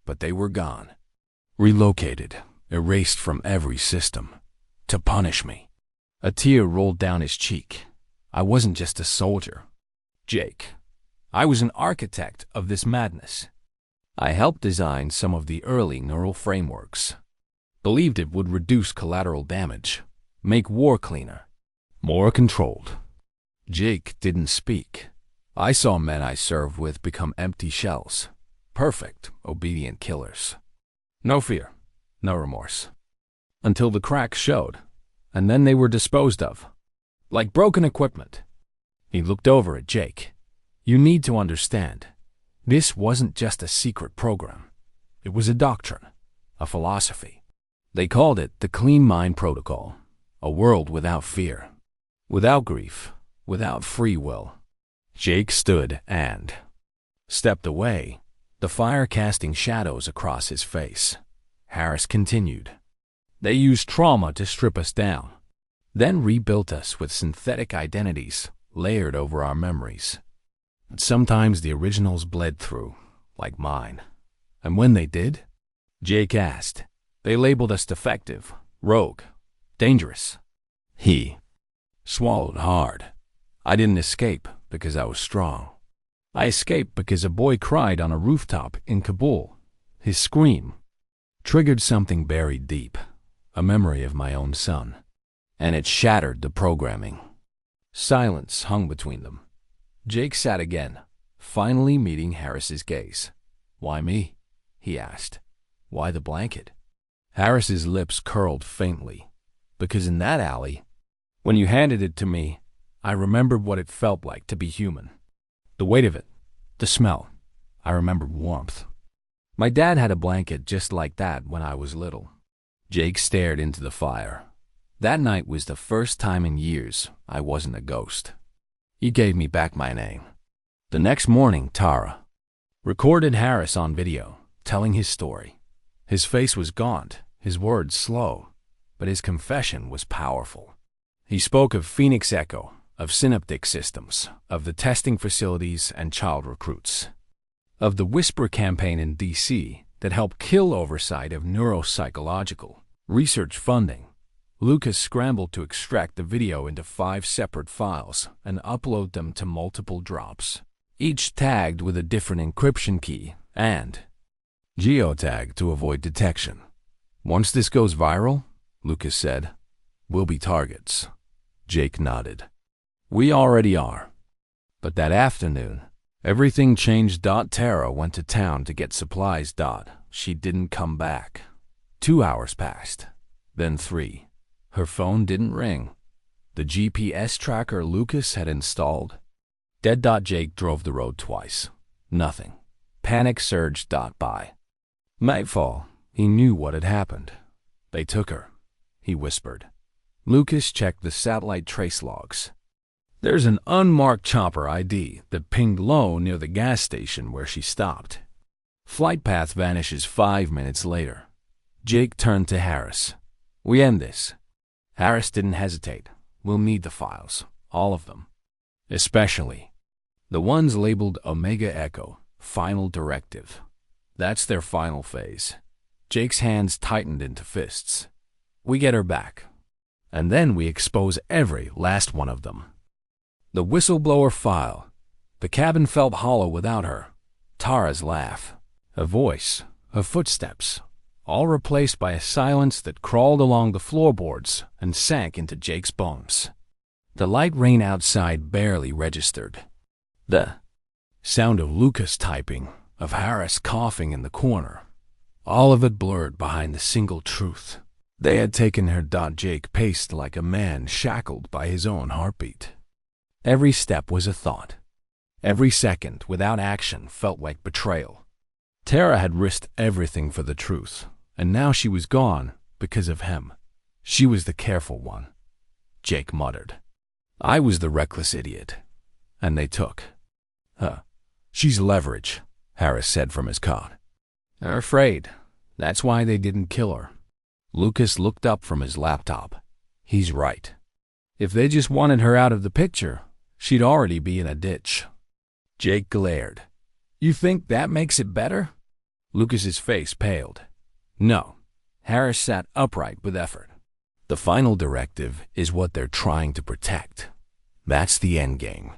But they were gone. Relocated. Erased from every system. To punish me. A tear rolled down his cheek. I wasn't just a soldier. Jake. I was an architect of this madness. I helped design some of the early neural frameworks. Believed it would reduce collateral damage. Make war cleaner. More controlled. Jake didn't speak. I saw men I served with become empty shells. Perfect, obedient killers. No fear. No remorse. Until the cracks showed. And then they were disposed of. Like broken equipment. He looked over at Jake. You need to understand. This wasn't just a secret program. It was a doctrine. A philosophy. They called it the Clean Mind Protocol. A world without fear. Without grief. Without free will. Jake stood and stepped away, the fire casting shadows across his face. Harris continued. They used trauma to strip us down, then rebuilt us with synthetic identities layered over our memories. But sometimes the originals bled through, like mine. And when they did, Jake asked, they labeled us defective, rogue, dangerous. He swallowed hard. I didn't escape because I was strong. I escaped because a boy cried on a rooftop in Kabul. His scream triggered something buried deep, a memory of my own son, and it shattered the programming. Silence hung between them. Jake sat again, finally meeting Harris's gaze. Why me? He asked. Why the blanket? Harris's lips curled faintly. Because in that alley, when you handed it to me, I remembered what it felt like to be human. The weight of it, the smell. I remembered warmth. My dad had a blanket just like that when I was little. Jake stared into the fire. That night was the first time in years I wasn't a ghost. He gave me back my name. The next morning, Tara recorded Harris on video, telling his story. His face was gaunt, his words slow, but his confession was powerful. He spoke of Phoenix Echo, of synaptic systems, of the testing facilities and child recruits, of the Whisper campaign in D.C. that helped kill oversight of neuropsychological research funding. Lucas scrambled to extract the video into 5 separate files and upload them to multiple drops, each tagged with a different encryption key and geotag to avoid detection. Once this goes viral, Lucas said, we'll be targets. Jake nodded. We already are. But that afternoon, everything changed. Tara went to town to get supplies. She didn't come back. 2 hours passed, then 3. Her phone didn't ring. The GPS tracker Lucas had installed. Dead. Jake drove the road twice. Nothing. Panic surged. By nightfall, he knew what had happened. They took her, he whispered. Lucas checked the satellite trace logs. There's an unmarked chopper ID that pinged low near the gas station where she stopped. Flight path vanishes 5 minutes later. Jake turned to Harris. We end this. Harris didn't hesitate. We'll need the files. All of them. Especially the ones labeled Omega Echo, Final Directive. That's their final phase. Jake's hands tightened into fists. We get her back. And then we expose every last one of them. The whistleblower file. The cabin felt hollow without her. Tara's laugh. Her voice. Her footsteps. All replaced by a silence that crawled along the floorboards and sank into Jake's bones. The light rain outside barely registered. The sound of Lucas typing, of Harris coughing in the corner. All of it blurred behind the single truth. They had taken her. Jake paced like a man shackled by his own heartbeat. Every step was a thought. Every second without action felt like betrayal. Tara had risked everything for the truth, and now she was gone because of him. She was the careful one. Jake muttered. I was the reckless idiot. And they took. She's leverage, Harris said from his cot. They're afraid. That's why they didn't kill her. Lucas looked up from his laptop. He's right. If they just wanted her out of the picture, she'd already be in a ditch. Jake glared. You think that makes it better? Lucas's face paled. No. Harris sat upright with effort. The final directive is what they're trying to protect. That's the endgame.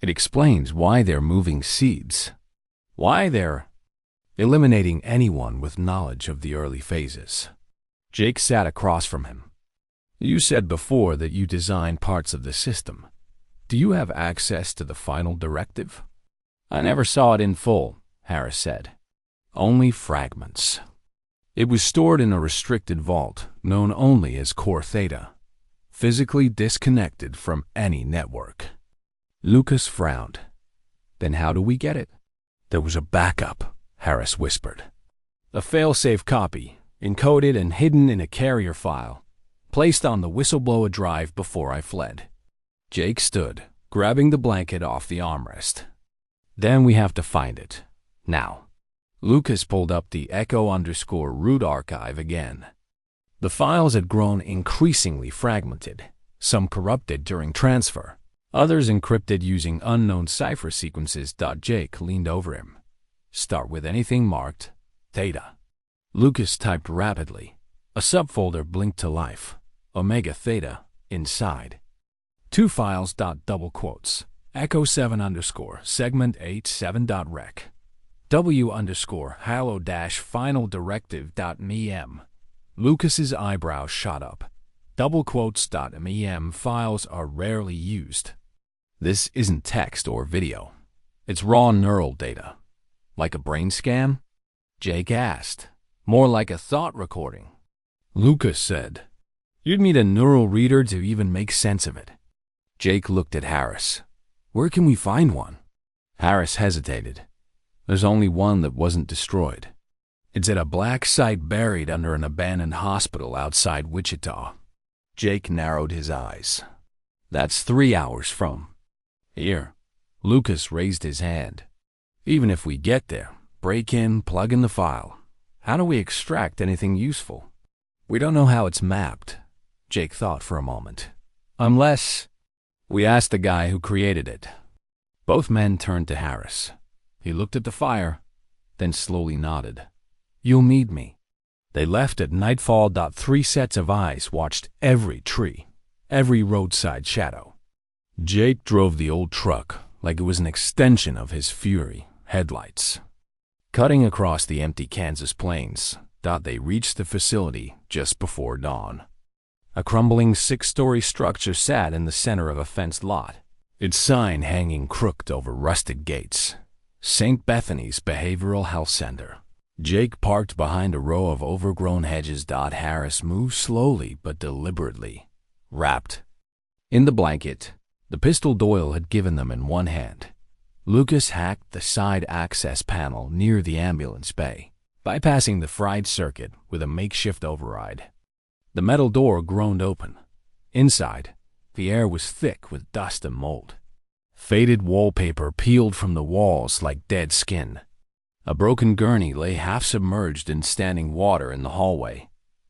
It explains why they're moving seeds. Why they're eliminating anyone with knowledge of the early phases. Jake sat across from him. You said before that you designed parts of the system. Do you have access to the final directive? I never saw it in full, Harris said. Only fragments. It was stored in a restricted vault known only as Core Theta, physically disconnected from any network. Lucas frowned. Then how do we get it? There was a backup, Harris whispered. A fail-safe copy, encoded and hidden in a carrier file, placed on the whistleblower drive before I fled. Jake stood, grabbing the blanket off the armrest. Then we have to find it. Now. Lucas pulled up the echo_root archive again. The files had grown increasingly fragmented, some corrupted during transfer, others encrypted using unknown cipher sequences. Jake leaned over him. Start with anything marked Theta. Lucas typed rapidly. A subfolder blinked to life. Omega Theta inside. 2 files. Double quotes. Echo7_segment 87.rec. W_halo-final directive.mem. Lucas's eyebrows shot up. Double quotes. .mem files are rarely used. This isn't text or video. It's raw neural data. Like a brain scan? Jake asked. More like a thought recording. Lucas said. You'd need a neural reader to even make sense of it. Jake looked at Harris. Where can we find one? Harris hesitated. There's only one that wasn't destroyed. It's at a black site buried under an abandoned hospital outside Wichita. Jake narrowed his eyes. That's 3 hours from here. Lucas raised his hand. Even if we get there, break in, plug in the file, how do we extract anything useful? We don't know how it's mapped. Jake thought for a moment. Unless we asked the guy who created it. Both men turned to Harris. He looked at the fire, then slowly nodded. You'll need me. They left at nightfall. 3 sets of eyes watched every tree, every roadside shadow. Jake drove the old truck like it was an extension of his Fury headlights. Cutting across the empty Kansas plains, they reached the facility just before dawn. A crumbling 6-story structure sat in the center of a fenced lot, its sign hanging crooked over rusted gates. St. Bethany's Behavioral Health Center. Jake parked behind a row of overgrown hedges. Harris moved slowly but deliberately, wrapped in the blanket, the pistol Doyle had given them in one hand. Lucas hacked the side access panel near the ambulance bay, bypassing the fried circuit with a makeshift override. The metal door groaned open. Inside, The air was thick with dust and mold. Faded wallpaper peeled from the walls like dead skin. A broken gurney lay half submerged in standing water in the hallway.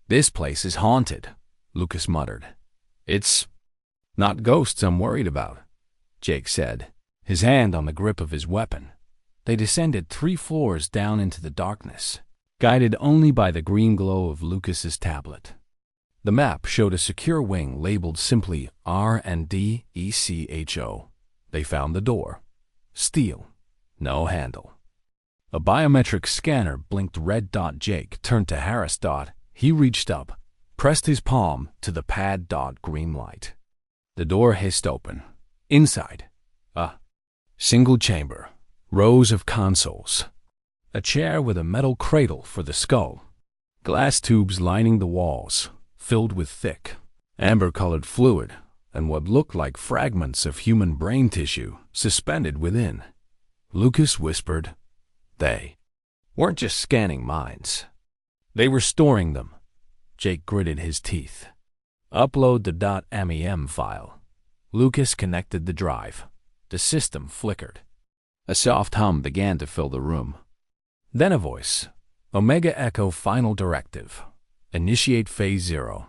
"This place is haunted," Lucas muttered. "It's not ghosts I'm worried about," Jake said, his hand on the grip of his weapon. They descended 3 floors down into the darkness, guided only by the green glow of Lucas's tablet. The map showed a secure wing labeled simply R&D ECHO. They found the door. Steel. No handle. A biometric scanner blinked red. Jake turned to Harris. He reached up, pressed his palm to the pad. Green light. The door hissed open. Inside, a single chamber, rows of consoles, a chair with a metal cradle for the skull, glass tubes lining the walls, filled with thick, amber-colored fluid, and what looked like fragments of human brain tissue suspended within. Lucas whispered, "They weren't just scanning minds. They were storing them." Jake gritted his teeth. "Upload the .mem file." Lucas connected the drive. The system flickered. A soft hum began to fill the room. Then a voice. "Omega Echo final directive. Initiate phase 0.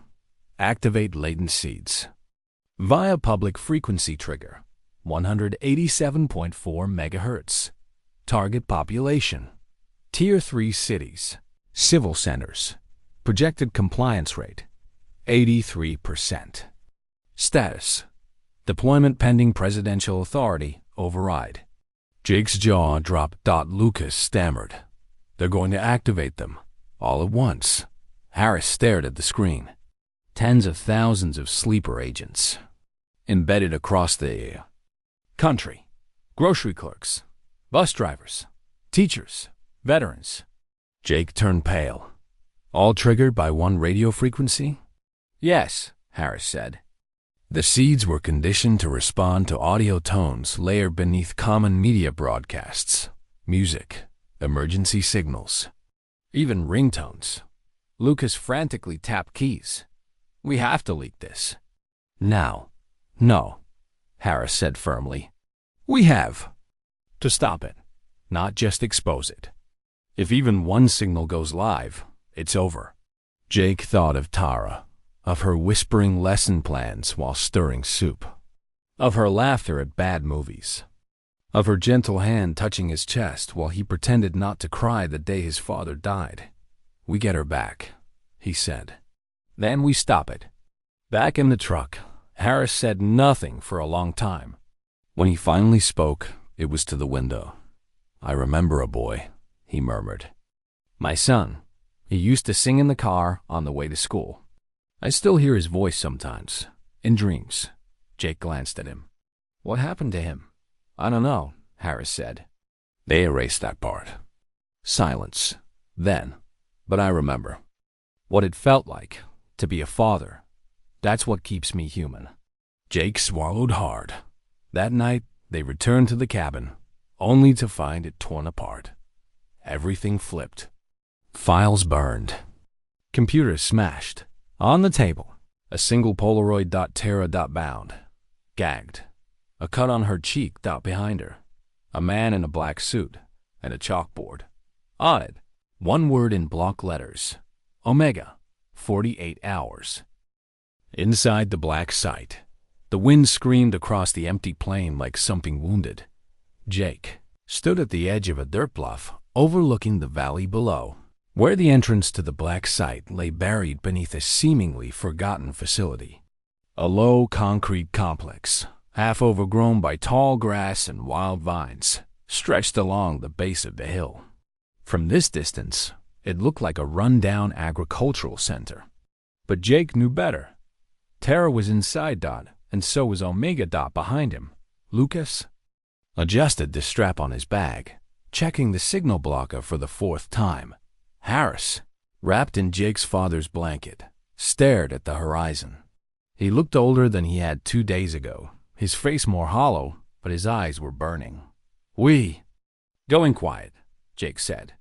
Activate latent seeds. Via public frequency trigger. 187.4 megahertz. Target population. Tier 3 cities. Civil centers. Projected compliance rate. 83%. Status. Deployment pending presidential authority override." Jake's jaw dropped. Lucas stammered, "They're going to activate them, all at once." Harris stared at the screen. Tens of thousands of sleeper agents, embedded across the country. Grocery clerks, bus drivers, teachers, veterans. Jake turned pale. "All triggered by one radio frequency?" "Yes," Harris said. The seeds were conditioned to respond to audio tones layered beneath common media broadcasts, music, emergency signals, even ringtones. Lucas frantically tapped keys. "We have to leak this. Now." "No," Harris said firmly. "We have to stop it, not just expose it. If even one signal goes live, it's over." Jake thought of Tara, of her whispering lesson plans while stirring soup, of her laughter at bad movies, of her gentle hand touching his chest while he pretended not to cry the day his father died. "We get her back," he said. "Then we stop it." Back in the truck, Harris said nothing for a long time. When he finally spoke, it was to the window. "I remember a boy," he murmured. "My son. He used to sing in the car on the way to school. I still hear his voice sometimes, in dreams." Jake glanced at him. "What happened to him?" "I don't know," Harris said. "They erased that part." Silence. Then, "But I remember what it felt like to be a father. That's what keeps me human." Jake swallowed hard. That night, they returned to the cabin, only to find it torn apart. Everything flipped. Files burned. Computers smashed. On the table, a single Polaroid. Tara. Bound. Gagged. A cut on her cheek. Behind her, a man in a black suit and a chalkboard. On it, one word in block letters. Omega. 48 hours. Inside the black site, the wind screamed across the empty plain like something wounded. Jake stood at the edge of a dirt bluff overlooking the valley below, where the entrance to the black site lay buried beneath a seemingly forgotten facility. A low concrete complex, half overgrown by tall grass and wild vines, stretched along the base of the hill. From this distance, it looked like a run-down agricultural center. But Jake knew better. Tara was inside. And so was Omega. Behind him. Lucas adjusted the strap on his bag, checking the signal blocker for the 4th time. Harris, wrapped in Jake's father's blanket, stared at the horizon. He looked older than he had 2 days ago, his face more hollow, but his eyes were burning. "We going quiet," Jake said.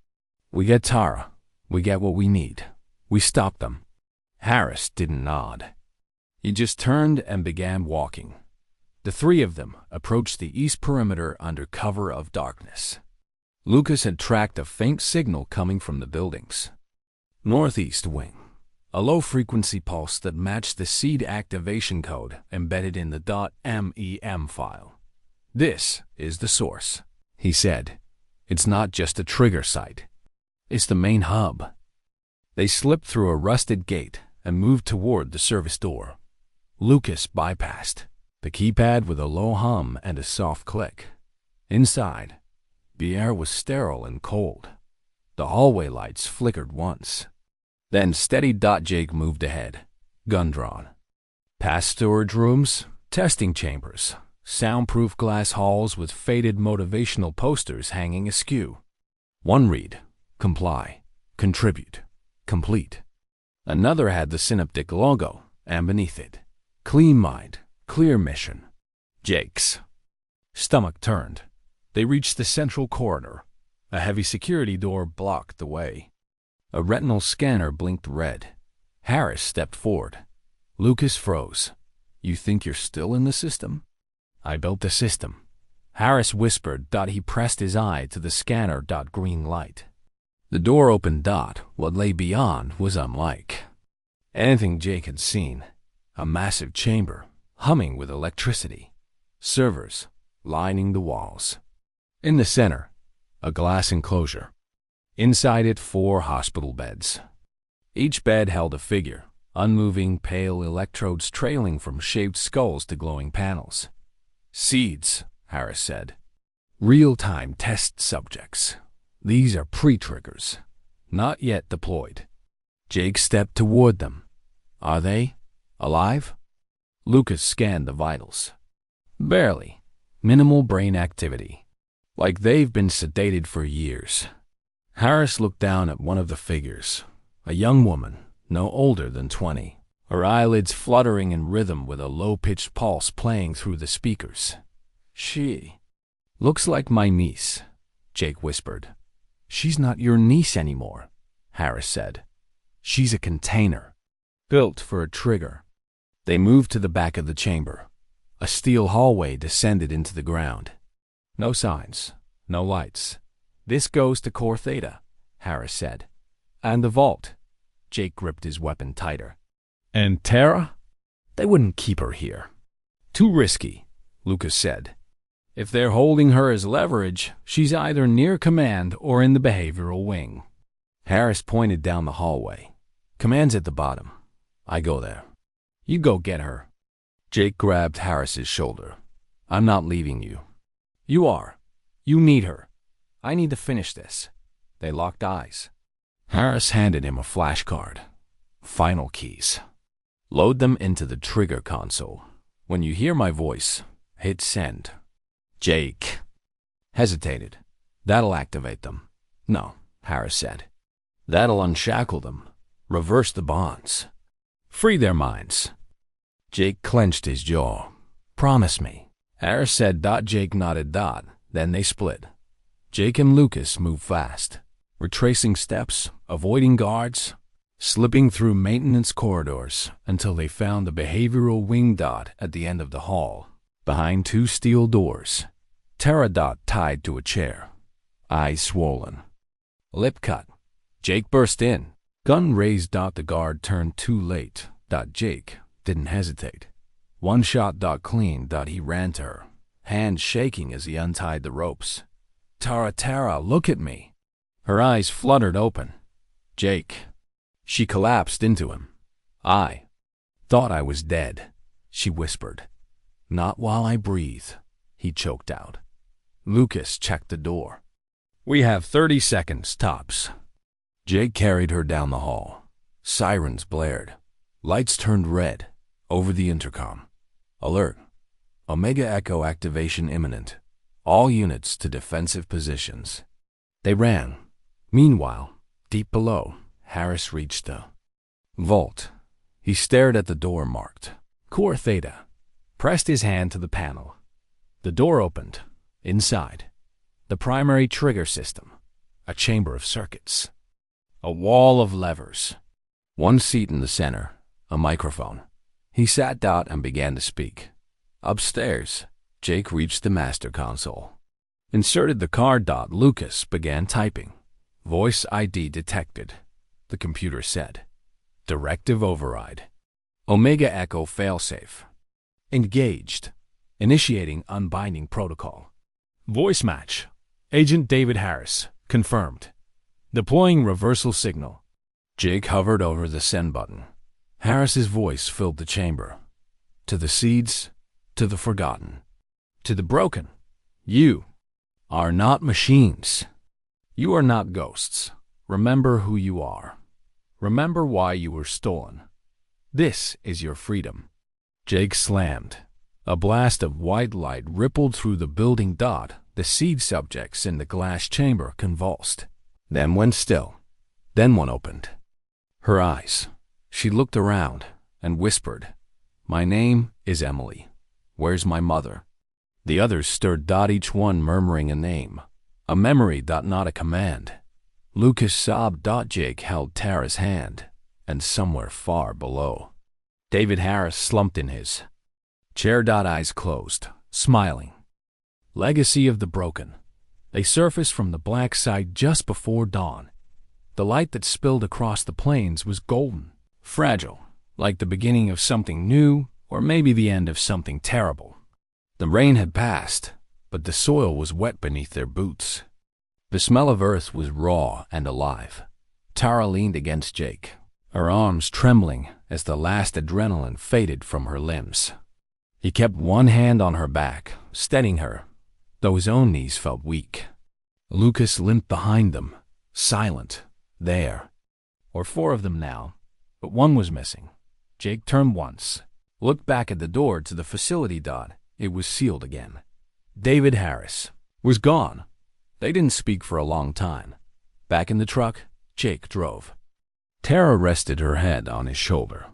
"We get Tara. We get what we need. We stop them." Harris didn't nod. He just turned and began walking. The three of them approached the east perimeter under cover of darkness. Lucas had tracked a faint signal coming from the building's northeast wing, a low-frequency pulse that matched the seed activation code embedded in the .mem file. "This is the source," he said. "It's not just a trigger site. It's the main hub." They slipped through a rusted gate and moved toward the service door. Lucas bypassed the keypad with a low hum and a soft click. Inside, the air was sterile and cold. The hallway lights flickered once. Then steady. Jake moved ahead, gun drawn. Past storage rooms, testing chambers, soundproof glass halls with faded motivational posters hanging askew. One read, "Comply, contribute, complete." Another had the Synaptic logo, and beneath it, "Clean mind, clear mission." Jake's stomach turned. They reached the central corridor. A heavy security door blocked the way. A retinal scanner blinked red. Harris stepped forward. Lucas froze. "You think you're still in the system?" "I built the system," Harris whispered. He pressed his eye to the scanner. Green light. The door opened. What lay beyond was unlike anything Jake had seen. A massive chamber, humming with electricity. Servers lining the walls. In the center, a glass enclosure. Inside it, 4 hospital beds. Each bed held a figure, unmoving, pale electrodes trailing from shaved skulls to glowing panels. "Seeds," Harris said. "Real-time test subjects. These are pre-triggers, not yet deployed." Jake stepped toward them. "Are they alive?" Lucas scanned the vitals. "Barely. Minimal brain activity. Like they've been sedated for years." Harris looked down at one of the figures, a young woman, no older than 20, her eyelids fluttering in rhythm with a low-pitched pulse playing through the speakers. "She looks like my niece," Jake whispered. "She's not your niece anymore," Harris said. "She's a container, built for a trigger." They moved to the back of the chamber. A steel hallway descended into the ground. "No signs, no lights. This goes to Core Theta," Harris said. "And the vault." Jake gripped his weapon tighter. "And Tara?" "They wouldn't keep her here." "Too risky," Lucas said. "If they're holding her as leverage, she's either near command or in the behavioral wing." Harris pointed down the hallway. "Command's at the bottom. I go there. You go get her." Jake grabbed Harris's shoulder. "I'm not leaving you." "You are. You need her. I need to finish this." They locked eyes. Harris handed him a flashcard. "Final keys. Load them into the trigger console. When you hear my voice, hit send." Jake hesitated. "That'll activate them." "No," Harris said. "That'll unshackle them, reverse the bonds, free their minds." Jake clenched his jaw. "Promise me." Harris said. Jake nodded. Then they split. Jake and Lucas moved fast, retracing steps, avoiding guards, slipping through maintenance corridors until they found the behavioral wing. At the end of the hall, behind 2 steel doors, Tara. Tied to a chair, eyes swollen, lip cut. Jake burst in, gun raised. The guard turned too late. Jake didn't hesitate. One shot. Clean. He ran to her, hand shaking as he untied the ropes. Tara, look at me." Her eyes fluttered open. "Jake." She collapsed into him. "I thought I was dead," she whispered. "Not while I breathe," he choked out. Lucas checked the door. "We have 30 seconds, tops." Jake carried her down the hall. Sirens blared. Lights turned red over the intercom. "Alert. Omega Echo activation imminent. All units to defensive positions." They ran. Meanwhile, deep below, Harris reached the vault. He stared at the door marked Core Theta, pressed his hand to the panel. The door opened. Inside, the primary trigger system, a chamber of circuits, a wall of levers, one seat in the center, a microphone. He sat down and began to speak. Upstairs, Jake reached the master console. Inserted the card. Lucas began typing. Voice ID detected. The computer said. Directive override. Omega Echo failsafe. Engaged. Initiating unbinding protocol. Voice match. Agent David Harris. Confirmed. Deploying reversal signal. Jake hovered over the send button. Harris's voice filled the chamber. To the seeds, to the forgotten, to the broken. You are not machines. You are not ghosts. Remember who you are. Remember why you were stolen. This is your freedom. Jake slammed. A blast of white light rippled through the building. The seed subjects in the glass chamber convulsed. Then went still. Then one opened. Her eyes. She looked around and whispered, My name is Emily. Where's my mother? The others stirred. Each one murmuring a name. A memory. Not a command. Lucas sobbed. Jake held Tara's hand, and somewhere far below, David Harris slumped in his chair. Eyes closed, smiling. Legacy of the broken. They surfaced from the black side just before dawn. The light that spilled across the plains was golden, fragile, like the beginning of something new, or maybe the end of something terrible. The rain had passed, but the soil was wet beneath their boots. The smell of earth was raw and alive. Tara leaned against Jake, her arms trembling as the last adrenaline faded from her limbs. He kept one hand on her back, steadying her, though his own knees felt weak. Lucas limped behind them, silent, there. Or four of them now, but one was missing. Jake turned once, looked back at the door to the facility. It was sealed again. David Harris was gone. They didn't speak for a long time. Back in the truck, Jake drove. Tara rested her head on his shoulder.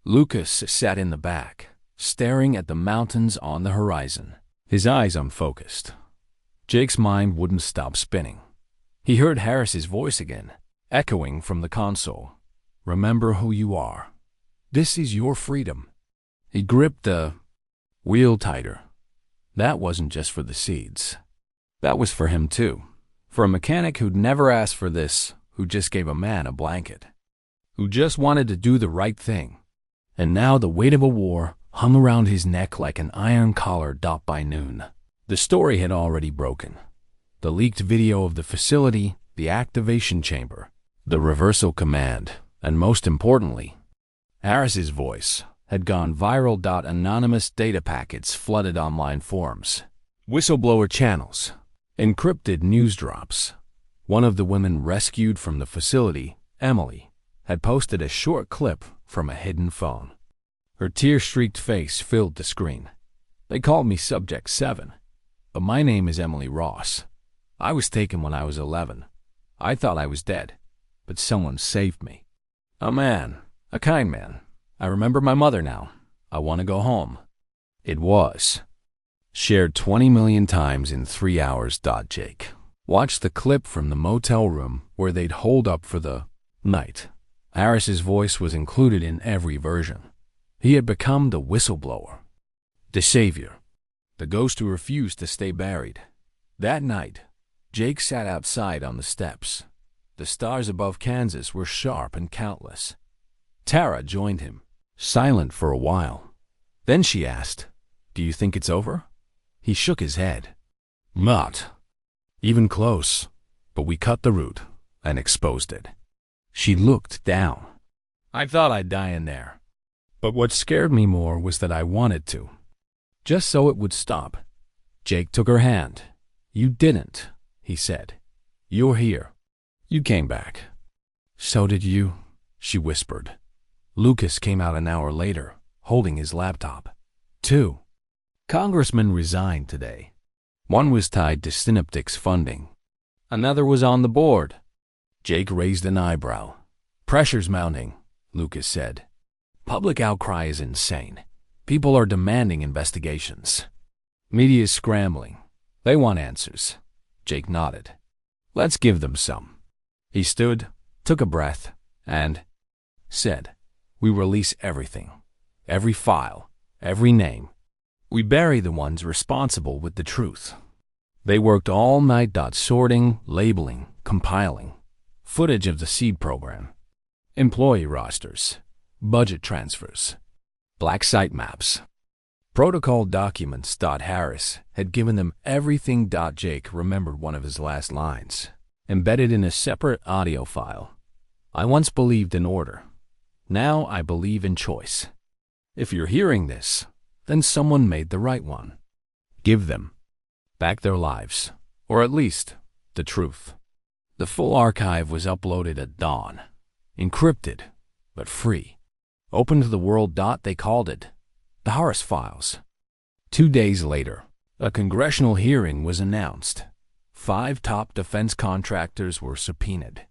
Lucas sat in the back, staring at the mountains on the horizon, his eyes unfocused. Jake's mind wouldn't stop spinning. He heard Harris's voice again, echoing from the console. Remember who you are. This is your freedom. He gripped the wheel tighter. That wasn't just for the seeds. That was for him too. For a mechanic who'd never asked for this, who just gave a man a blanket, who just wanted to do the right thing. And now the weight of a war hung around his neck like an iron collar. By noon, the story had already broken. The leaked video of the facility, the activation chamber, the reversal command, and most importantly, Harris's voice had gone viral. Anonymous data packets flooded online forums, whistleblower channels, encrypted news drops. One of the women rescued from the facility, Emily, had posted a short clip from a hidden phone. Her tear-streaked face filled the screen. They called me Subject 7, but my name is Emily Ross. I was taken when I was 11. I thought I was dead, but someone saved me. A man, a kind man. I remember my mother now. I want to go home. It was shared 20 million times in 3 hours. Jake watched the clip from the motel room where they'd holed up for the night. Harris's voice was included in every version. He had become the whistleblower, the savior, the ghost who refused to stay buried. That night, Jake sat outside on the steps. The stars above Kansas were sharp and countless. Tara joined him, silent for a while. Then she asked, "Do you think it's over?" He shook his head. "Not even close, but we cut the root and exposed it." She looked down. "I thought I'd die in there. But what scared me more was that I wanted to. Just so it would stop." Jake took her hand. "You didn't," he said. "You're here. You came back." "So did you," she whispered. Lucas came out an hour later, holding his laptop. 2 congressmen resigned today. One was tied to Synaptics funding. Another was on the board. Jake raised an eyebrow. "Pressure's mounting," Lucas said. "Public outcry is insane. People are demanding investigations. Media's scrambling. They want answers." Jake nodded. "Let's give them some." He stood, took a breath, and said, "We release everything. every file, every name. We bury the ones responsible with the truth. They worked all night, sorting, labeling, compiling. Footage of the seed program. Employee rosters. Budget transfers. Black site maps. Protocol documents. Harris had given them everything. Jake remembered one of his last lines, embedded in a separate audio file. I once believed in order. Now I believe in choice. If you're hearing this, then someone made the right one. Give them back their lives, or at least the truth. The full archive was uploaded at dawn, encrypted, but free. Open to the world. They called it the Harris Files. 2 days later, a congressional hearing was announced. 5 top defense contractors were subpoenaed.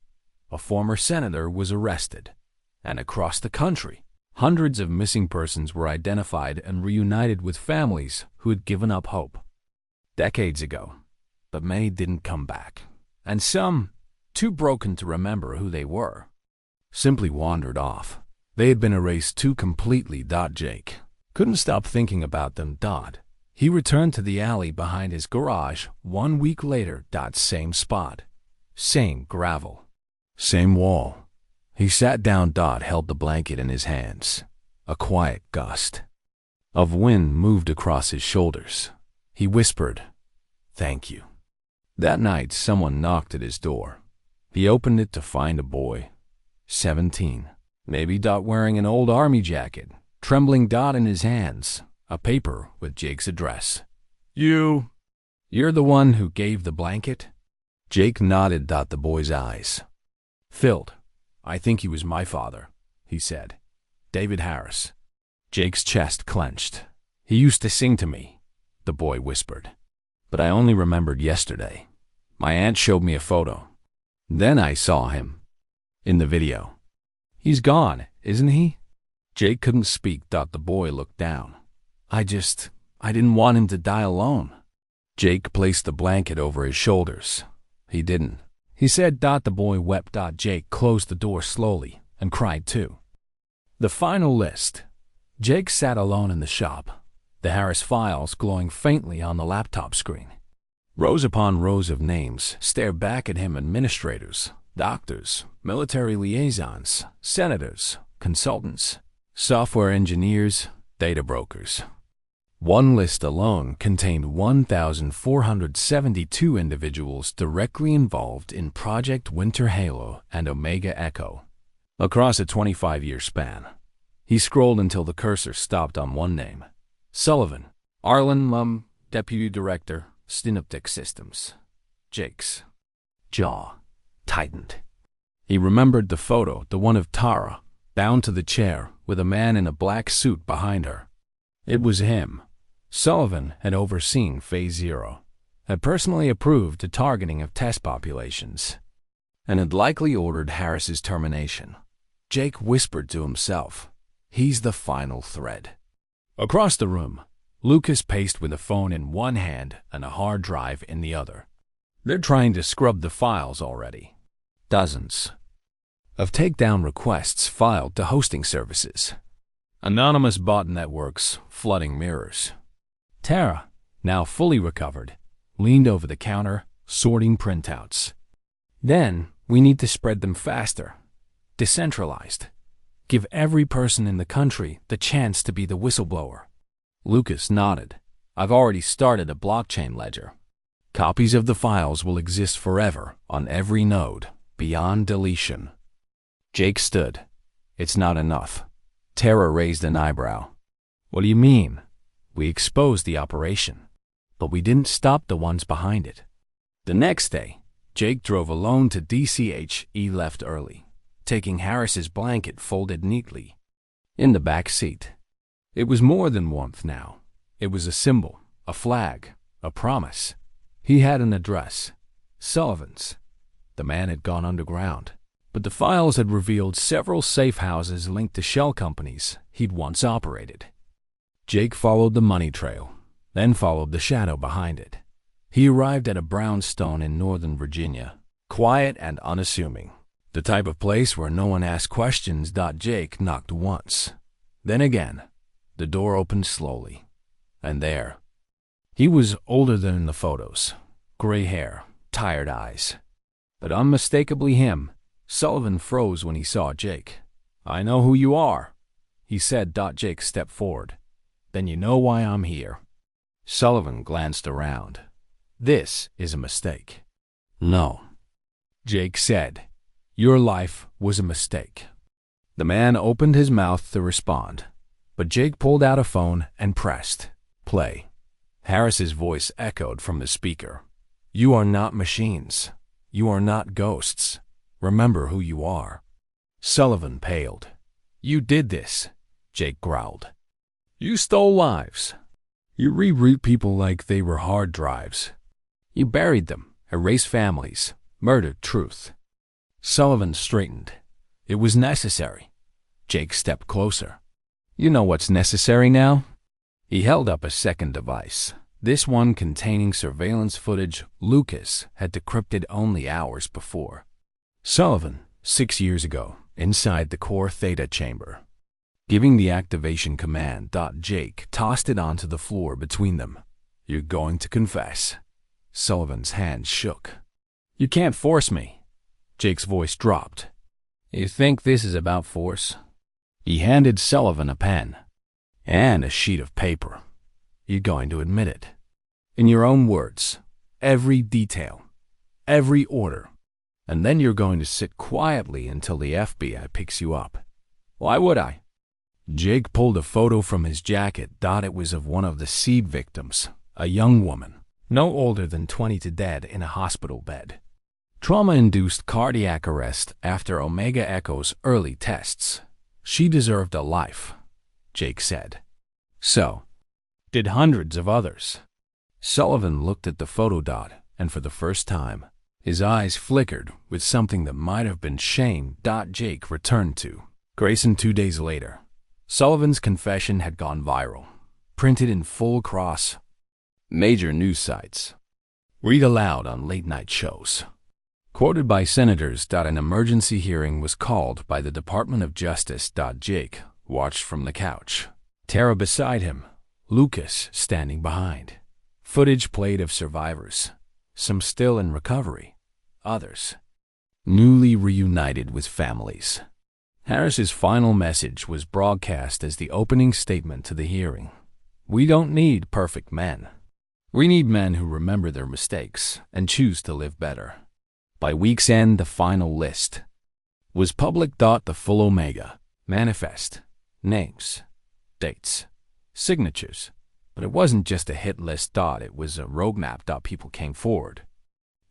A former senator was arrested. And across the country, hundreds of missing persons were identified and reunited with families who had given up hope decades ago. But many didn't come back. And some, too broken to remember who they were, simply wandered off. They had been erased too completely. Jake couldn't stop thinking about them. He returned to the alley behind his garage 1 week later. Same spot, same gravel, same wall. He sat down. Held the blanket in his hands. A quiet gust of wind moved across his shoulders. He whispered, "Thank you." That night, someone knocked at his door. He opened it to find a boy, 17, maybe. Wearing an old army jacket, trembling. In his hands, a paper with Jake's address. You're the one who gave the blanket?" Jake nodded. The boy's eyes filled. "I think he was my father," he said. "David Harris." Jake's chest clenched. "He used to sing to me," the boy whispered. "But I only remembered yesterday. My aunt showed me a photo. Then I saw him in the video." "He's gone, isn't he?" Jake couldn't speak. The boy looked down. I didn't want him to die alone." Jake placed the blanket over his shoulders. "He didn't," he said. The boy wept. Jake closed the door slowly and cried too. The final list. Jake sat alone in the shop, the Harris files glowing faintly on the laptop screen. Rows upon rows of names stared back at him. Administrators, doctors, military liaisons, senators, consultants, software engineers, data brokers. One list alone contained 1,472 individuals directly involved in Project Winter Halo and Omega Echo. Across a 25-year span, he scrolled until the cursor stopped on one name. Sullivan, Arlen Mum, Deputy Director, Synaptic Systems. Jake's jaw tightened. He remembered the photo, the one of Tara, bound to the chair with a man in a black suit behind her. It was him. Sullivan had overseen Phase 0, had personally approved the targeting of test populations, and had likely ordered Harris's termination. Jake whispered to himself, "He's the final thread." Across the room, Lucas paced with a phone in one hand and a hard drive in the other. "They're trying to scrub the files already. Dozens of takedown requests filed to hosting services. Anonymous bot networks flooding mirrors." Tara, now fully recovered, leaned over the counter, sorting printouts. "Then we need to spread them faster. Decentralized. Give every person in the country the chance to be the whistleblower." Lucas nodded. "I've already started a blockchain ledger. Copies of the files will exist forever on every node, beyond deletion." Jake stood. "It's not enough." Tara raised an eyebrow. "What do you mean?" "We exposed the operation, but we didn't stop the ones behind it." The next day, Jake drove alone to DCH. He left early, taking Harris's blanket folded neatly in the back seat. It was more than warmth now. It was a symbol, a flag, a promise. He had an address, Sullivan's. The man had gone underground, but the files had revealed several safe houses linked to shell companies he'd once operated. Jake followed the money trail, then followed the shadow behind it. He arrived at a brownstone in Northern Virginia, quiet and unassuming. The type of place where no one asked questions. Jake knocked once, then again, The door opened slowly, and there. He was older than in the photos. Gray hair, tired eyes. But unmistakably him. Sullivan froze when he saw Jake. "I know who you are," he said. Jake stepped forward. "Then you know why I'm here." Sullivan glanced around. "This is a mistake." "No," Jake said. "Your life was a mistake." The man opened his mouth to respond, but Jake pulled out a phone and pressed play. Harris's voice echoed from the speaker. "You are not machines. You are not ghosts. Remember who you are." Sullivan paled. "You did this," Jake growled. "You stole lives. You reroute people like they were hard drives. You buried them, erased families, murdered truth." Sullivan straightened. "It was necessary." Jake stepped closer. "You know what's necessary now?" He held up a second device. This one containing surveillance footage Lucas had decrypted only hours before. Sullivan, 6 years ago, inside the core theta chamber. Giving the activation command, Jake tossed it onto the floor between them. "You're going to confess." Sullivan's hands shook. "You can't force me." Jake's voice dropped. "You think this is about force?" He handed Sullivan a pen and a sheet of paper. "You're going to admit it. In your own words, every detail, every order. And then you're going to sit quietly until the FBI picks you up." "Why would I?" Jake pulled a photo from his jacket. It was of one of the seed victims, a young woman, no older than 20 dead in a hospital bed. Trauma-induced cardiac arrest after Omega Echo's early tests. She deserved a life, Jake said. So did hundreds of others. Sullivan looked at the photo. And for the first time, his eyes flickered with something that might have been shame. Jake returned to Grayson 2 days later. Sullivan's confession had gone viral, printed in full across major news sites, read aloud on late-night shows, quoted by senators. An emergency hearing was called by the Department of Justice. Jake watched from the couch, Tara beside him, Lucas standing behind. Footage played of survivors, some still in recovery, others newly reunited with families. Harris's final message was broadcast as the opening statement to the hearing. "We don't need perfect men. We need men who remember their mistakes and choose to live better." By week's end, the final list was public. The full Omega manifest, names, dates, signatures. But it wasn't just a hit list. It was a roadmap. People came forward.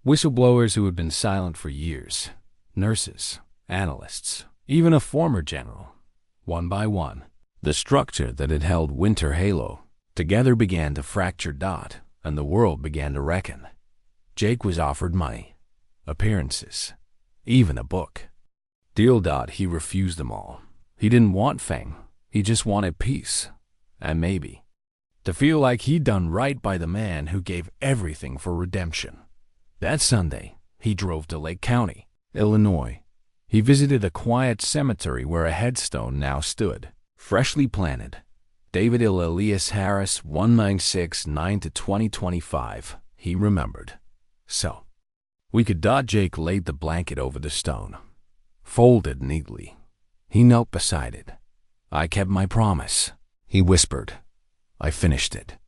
Whistleblowers who had been silent for years, nurses, analysts, even a former general. One by one, the structure that had held Winter Halo together began to fracture. And the world began to reckon. Jake was offered money, appearances, even a book. Deal. He refused them all. He didn't want fame. He just wanted peace. And maybe to feel like he'd done right by the man who gave everything for redemption. That Sunday, he drove to Lake County, Illinois. He visited a quiet cemetery where a headstone now stood, freshly planted. David Elias Harris, 1969-2025, he remembered. So we could. Jake laid the blanket over the stone, folded neatly. He knelt beside it. "I kept my promise," he whispered. "I finished it."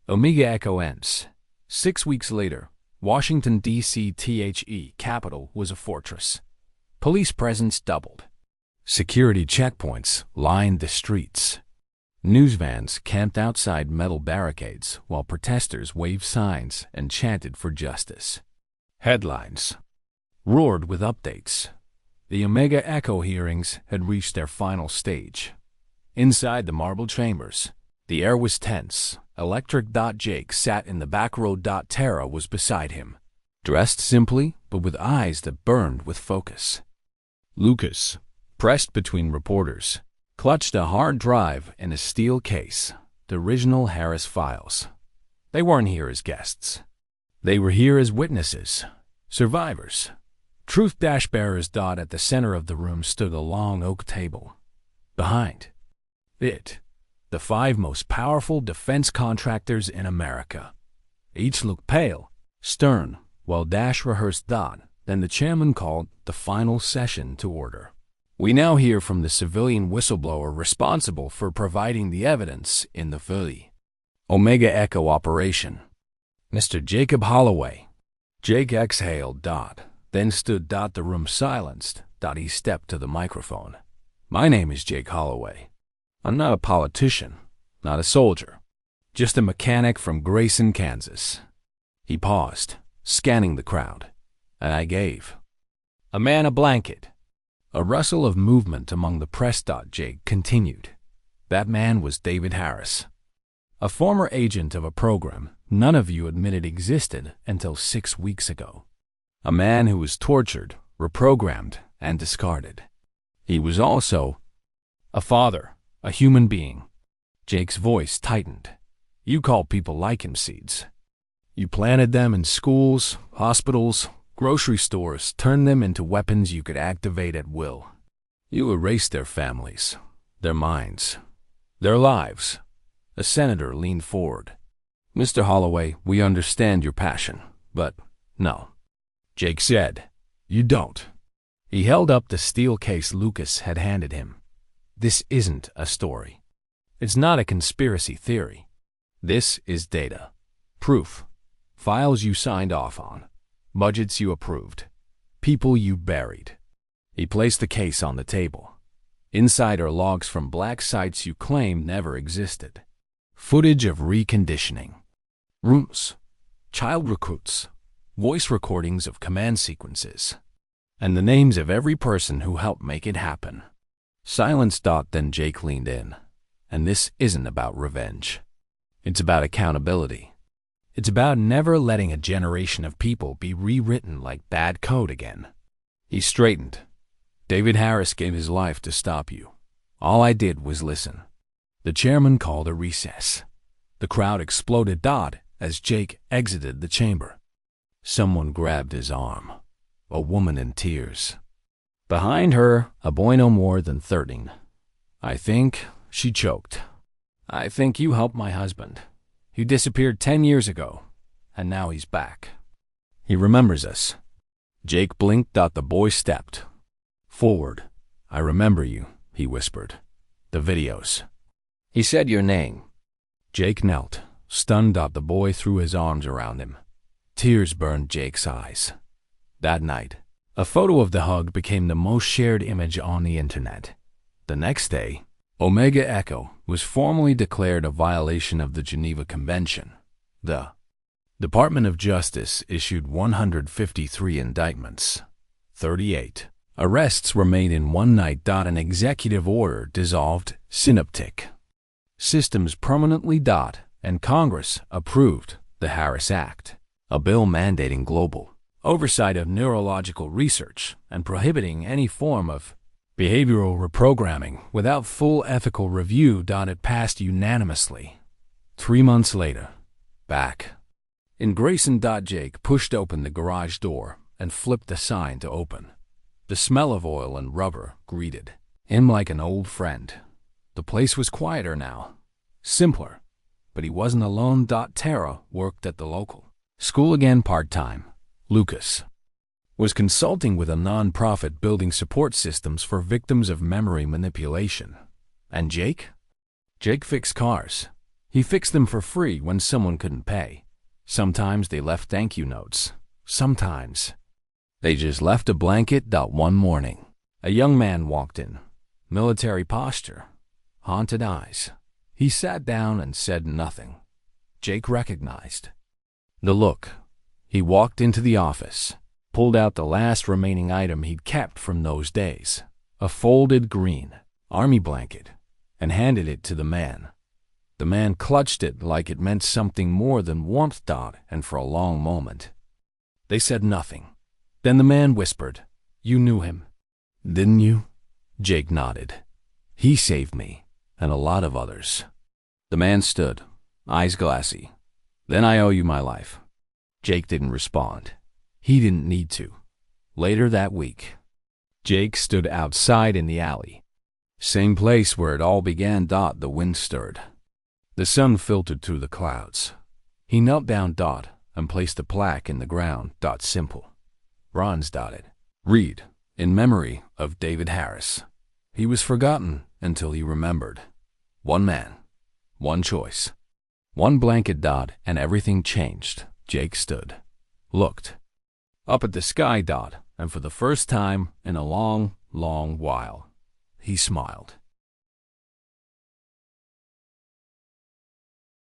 Omega Echo ends. 6 weeks later, Washington, D.C. Capital was a fortress. Police presence doubled. Security checkpoints lined the streets. News vans camped outside metal barricades while protesters waved signs and chanted for justice. Headlines roared with updates. The Omega Echo hearings had reached their final stage. Inside the marble chambers, the air was tense, electric. Jake sat in the back row. Tara was beside him, dressed simply but with eyes that burned with focus. Lucas, pressed between reporters, clutched a hard drive in a steel case, the original Harris files. They weren't here as guests. They were here as witnesses, survivors, truth-bearers. At the center of the room stood a long oak table. Behind it, the 5 most powerful defense contractors in America. Each looked pale, stern, while Dash rehearsed Dodd. Then the chairman called the final session to order. We now hear from the civilian whistleblower responsible for providing the evidence in the Philly Omega Echo operation, Mr. Jacob Holloway. Jake exhaled. Then stood. The room silenced. He stepped to the microphone. My name is Jake Holloway. I'm not a politician, not a soldier, just a mechanic from Grayson, Kansas. He paused, scanning the crowd, and I gave a man a blanket. A rustle of movement among the press. Jake continued. That man was David Harris, a former agent of a program none of you admitted existed until 6 weeks ago. A man who was tortured, reprogrammed, and discarded. He was also a father, a human being. Jake's voice tightened. You call people like him seeds. You planted them in schools, hospitals, grocery stores, turned them into weapons you could activate at will. You erased their families, their minds, their lives. A senator leaned forward. Mr. Holloway, we understand your passion, but no. Jake said, you don't. He held up the steel case Lucas had handed him. This isn't a story. It's not a conspiracy theory. This is data. Proof. Files you signed off on. Budgets you approved. People you buried. He placed the case on the table. Inside are logs from black sites you claim never existed. Footage of reconditioning. Rooms. Child recruits. Voice recordings of command sequences. And the names of every person who helped make it happen. Silence. Then Jake leaned in. And this isn't about revenge. It's about accountability. It's about never letting a generation of people be rewritten like bad code again. He straightened. David Harris gave his life to stop you. All I did was listen. The chairman called a recess. The crowd exploded. As Jake exited the chamber. Someone grabbed his arm. A woman in tears. Behind her, a boy no more than 13. I think, she choked. I think you helped my husband. He disappeared 10 years ago, and now he's back. He remembers us. Jake blinked. The boy stepped forward. I remember you, he whispered. The videos. He said your name. Jake knelt, stunned. The boy threw his arms around him. Tears burned Jake's eyes. That night, a photo of the hug became the most shared image on the internet. The next day, Omega Echo was formally declared a violation of the Geneva Convention. The Department of Justice issued 153 indictments. 38 arrests were made in one night. An executive order dissolved Synaptic Systems permanently. And Congress approved the Harris Act, a bill mandating global oversight of neurological research and prohibiting any form of behavioral reprogramming without full ethical review. It passed unanimously. 3 months later, back in Grayson. Jake pushed open the garage door and flipped the sign to open. The smell of oil and rubber greeted him like an old friend. The place was quieter now, simpler, but he wasn't alone. Tara worked at the local school again part-time. Lucas was consulting with a non-profit building support systems for victims of memory manipulation. And Jake? Jake fixed cars. He fixed them for free when someone couldn't pay. Sometimes they left thank you notes. Sometimes they just left a blanket. One morning, a young man walked in. Military posture, haunted eyes. He sat down and said nothing. Jake recognized the look. He walked into the office, pulled out the last remaining item he'd kept from those days, a folded green army blanket, and handed it to the man. The man clutched it like it meant something more than warmth. And for a long moment, they said nothing. Then the man whispered, You knew him, didn't you? Jake nodded. He saved me, and a lot of others. The man stood, eyes glassy. Then I owe you my life. Jake didn't respond. He didn't need to. Later that week, Jake stood outside in the alley. Same place where it all began. The wind stirred. The sun filtered through the clouds. He knelt down. And placed a plaque in the ground. Simple. Bronze dotted. Read, in memory of David Harris. He was forgotten until he remembered. One man, one choice, one blanket. And everything changed. Jake stood, looked up at the sky. And for the first time in a long, long while, he smiled.